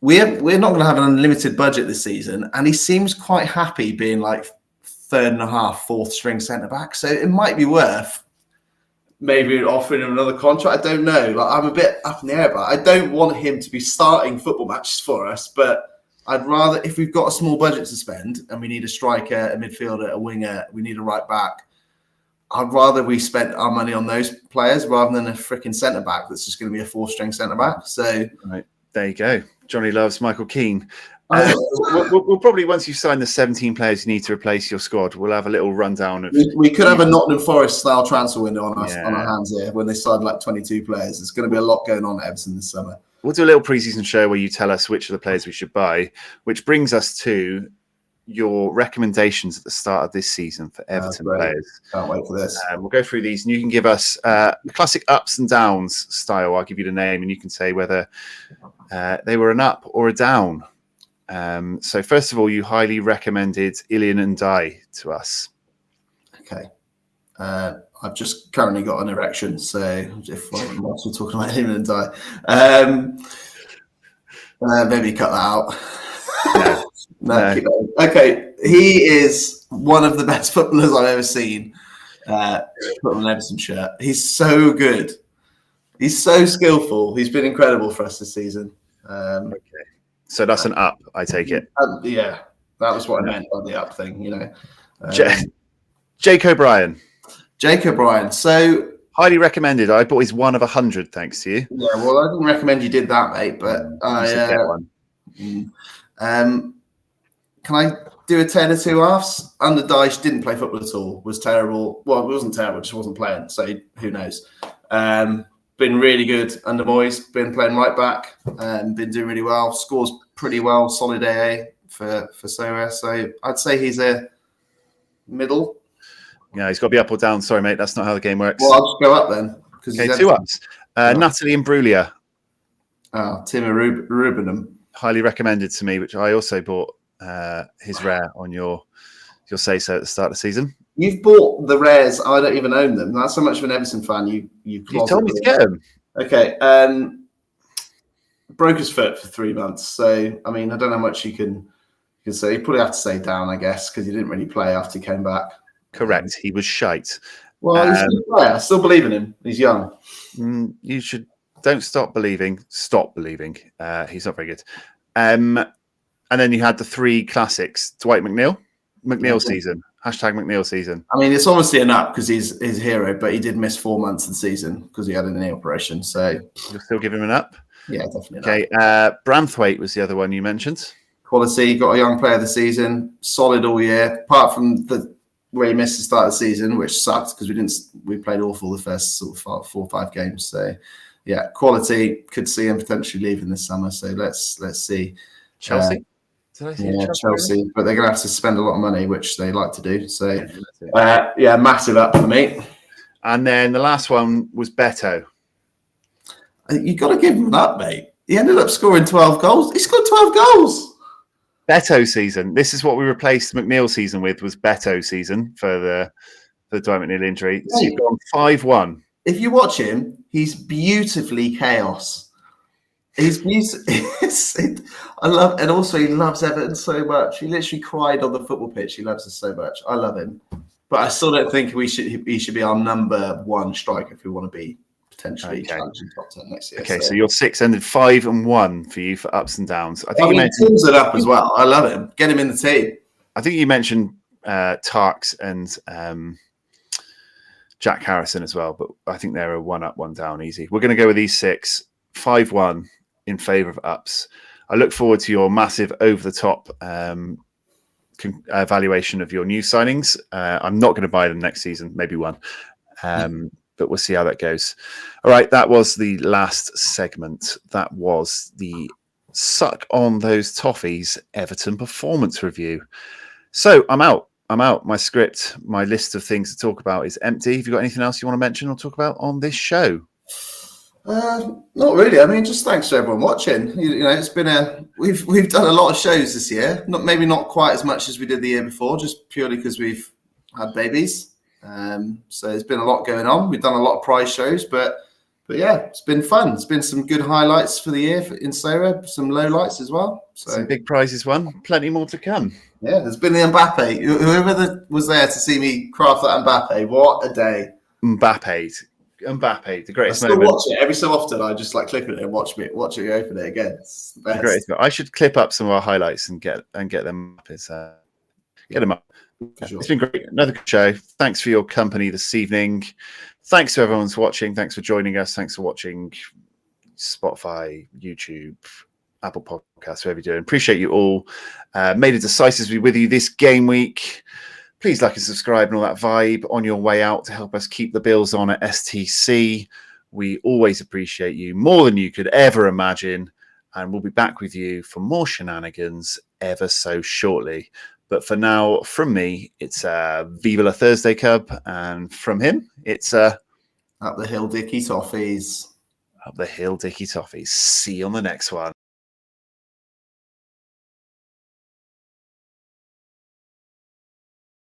we're not going to have an unlimited budget this season. And he seems quite happy being like third and a half, fourth string centre back. So it might be worth maybe offering him another contract. I don't know. Like I'm a bit up in the air, but I don't want him to be starting football matches for us. But I'd rather, if we've got a small budget to spend and we need a striker, a midfielder, a winger, we need a right back, I'd rather we spent our money on those players rather than a freaking centre back that's just going to be a four-string centre back. So right, there you go. Johnny loves Michael Keane. We'll probably, once you've signed the 17 players you need to replace your squad, we'll have a little rundown of. We could have a Nottingham Forest style transfer window on our hands here when they sign like 22 players. There's going to be a lot going on at Everton this summer. We'll do a little preseason show where you tell us which of the players we should buy, which brings us to your recommendations at the start of this season for Everton players. Can't wait for this. We'll go through these and you can give us the classic ups and downs style. I'll give you the name and you can say whether they were an up or a down. So first of all, you highly recommended Ilian and Dai to us. Okay. I've just currently got an erection, so if we're talking about Ilian and Dai, maybe cut that out. No. Keep going. Okay, he is one of the best footballers I've ever seen. Put on an Everton shirt. He's so good. He's so skillful. He's been incredible for us this season. Okay, so that's an up, I take it. Yeah, that was what I meant by the up thing. You know, Jake O'Brien. Jake O'Brien. So highly recommended. I bought his 1 of 100 thanks to you. Yeah, well, I didn't recommend you did that, mate. But can I do a 10 or 2 halves? Under Dyche, didn't play football at all. Was terrible. Well, it wasn't terrible, just wasn't playing. So who knows? Been really good under Moyes. Been playing right back. Been doing really well. Scores pretty well. Solid AA for Sorare. So I'd say he's a middle. Yeah, he's got to be up or down. Sorry, mate. That's not how the game works. Well, I'll just go up then. Okay, 2 ups. Natalie Imbruglia. Timo Rubenham. Highly recommended to me, which I also bought his rare on your say-so at the start of the season. You've bought the rares. I don't even own them. That's how much of an Everton fan you told me to get them. Okay. Broke his foot for 3 months. So, I mean, I don't know how much you can say. You probably have to stay down, I guess, because he didn't really play after he came back. Correct. He was shite. Well, he's a good player. I still believe in him. He's young. You should don't stop believing. Stop believing. He's not very good. And then you had the 3 classics. Dwight McNeil season. Hashtag McNeil season. I mean, it's obviously an up because he's his hero, but he did miss 4 months of the season because he had a knee operation. So you'll still give him an up? Yeah, definitely. Okay. Branthwaite was the other one you mentioned. Quality, got a young player of the season, solid all year, apart from the where he missed the start of the season, which sucked because we played awful the first sort of 4 or 5 games. So yeah, quality, could see him potentially leaving this summer. So let's see. Chelsea? Did I see Chelsea, but they're going to have to spend a lot of money, which they like to do. So, massive up for me. And then the last one was Beto. You got to give him an up, mate. He ended up scoring 12 goals. He scored 12 goals. Beto season. This is what we replaced McNeil season with. Was Beto season for the Dwight McNeil injury. So you've gone 5-1. If you watch him, he's beautifully chaos. His music, I love, and also he loves Everton so much. He literally cried on the football pitch. He loves us so much. I love him, but I still don't think he should be our number one striker if we want to be potentially challenging top 10 next year. Okay, so your 6 ended 5-1 for you for ups and downs. I think you mentioned teams it up as well. I love him. Get him in the team. I think you mentioned Tarks and Jack Harrison as well, but I think they're a 1 up, 1 down easy. We're going to go with these 6, 5-1 in favour of ups. I look forward to your massive over-the-top evaluation of your new signings. I'm not going to buy them next season, maybe one, but we'll see how that goes. All right, that was the last segment. That was the Suck on Those Toffees Everton performance review. So I'm out. My script, my list of things to talk about is empty. Have you got anything else you want to mention or talk about on this show? Not really. I mean, just thanks to everyone watching. You know, it's been we've done a lot of shows this year. Maybe not quite as much as we did the year before, just purely because we've had babies. So there's been a lot going on. We've done a lot of prize shows, but yeah, it's been fun. There's been some good highlights for the year in Sorare, some lowlights as well. So some big prizes won, plenty more to come. Yeah, there's been the Mbappe. Whoever was there to see me craft that Mbappe, what a day! Mbappe, the greatest I still moment. watch it every so often. I just like click on it and watch it open it again. It's the best. The greatest. I should clip up some of our highlights and get them up. Get them up. Sure. It's been great. Another good show. Thanks for your company this evening. Thanks to everyone who's watching. Thanks for joining us. Thanks for watching Spotify, YouTube, Apple Podcasts, whatever you're doing. Appreciate you all. Made it decisively with you this game week. Please like and subscribe and all that vibe on your way out to help us keep the bills on at STC. We always appreciate you more than you could ever imagine. And we'll be back with you for more shenanigans ever so shortly. But for now, from me, it's Viva la Thursday Club. And from him, it's Up the Hill Dicky Toffees. Up the Hill Dicky Toffees. See you on the next one.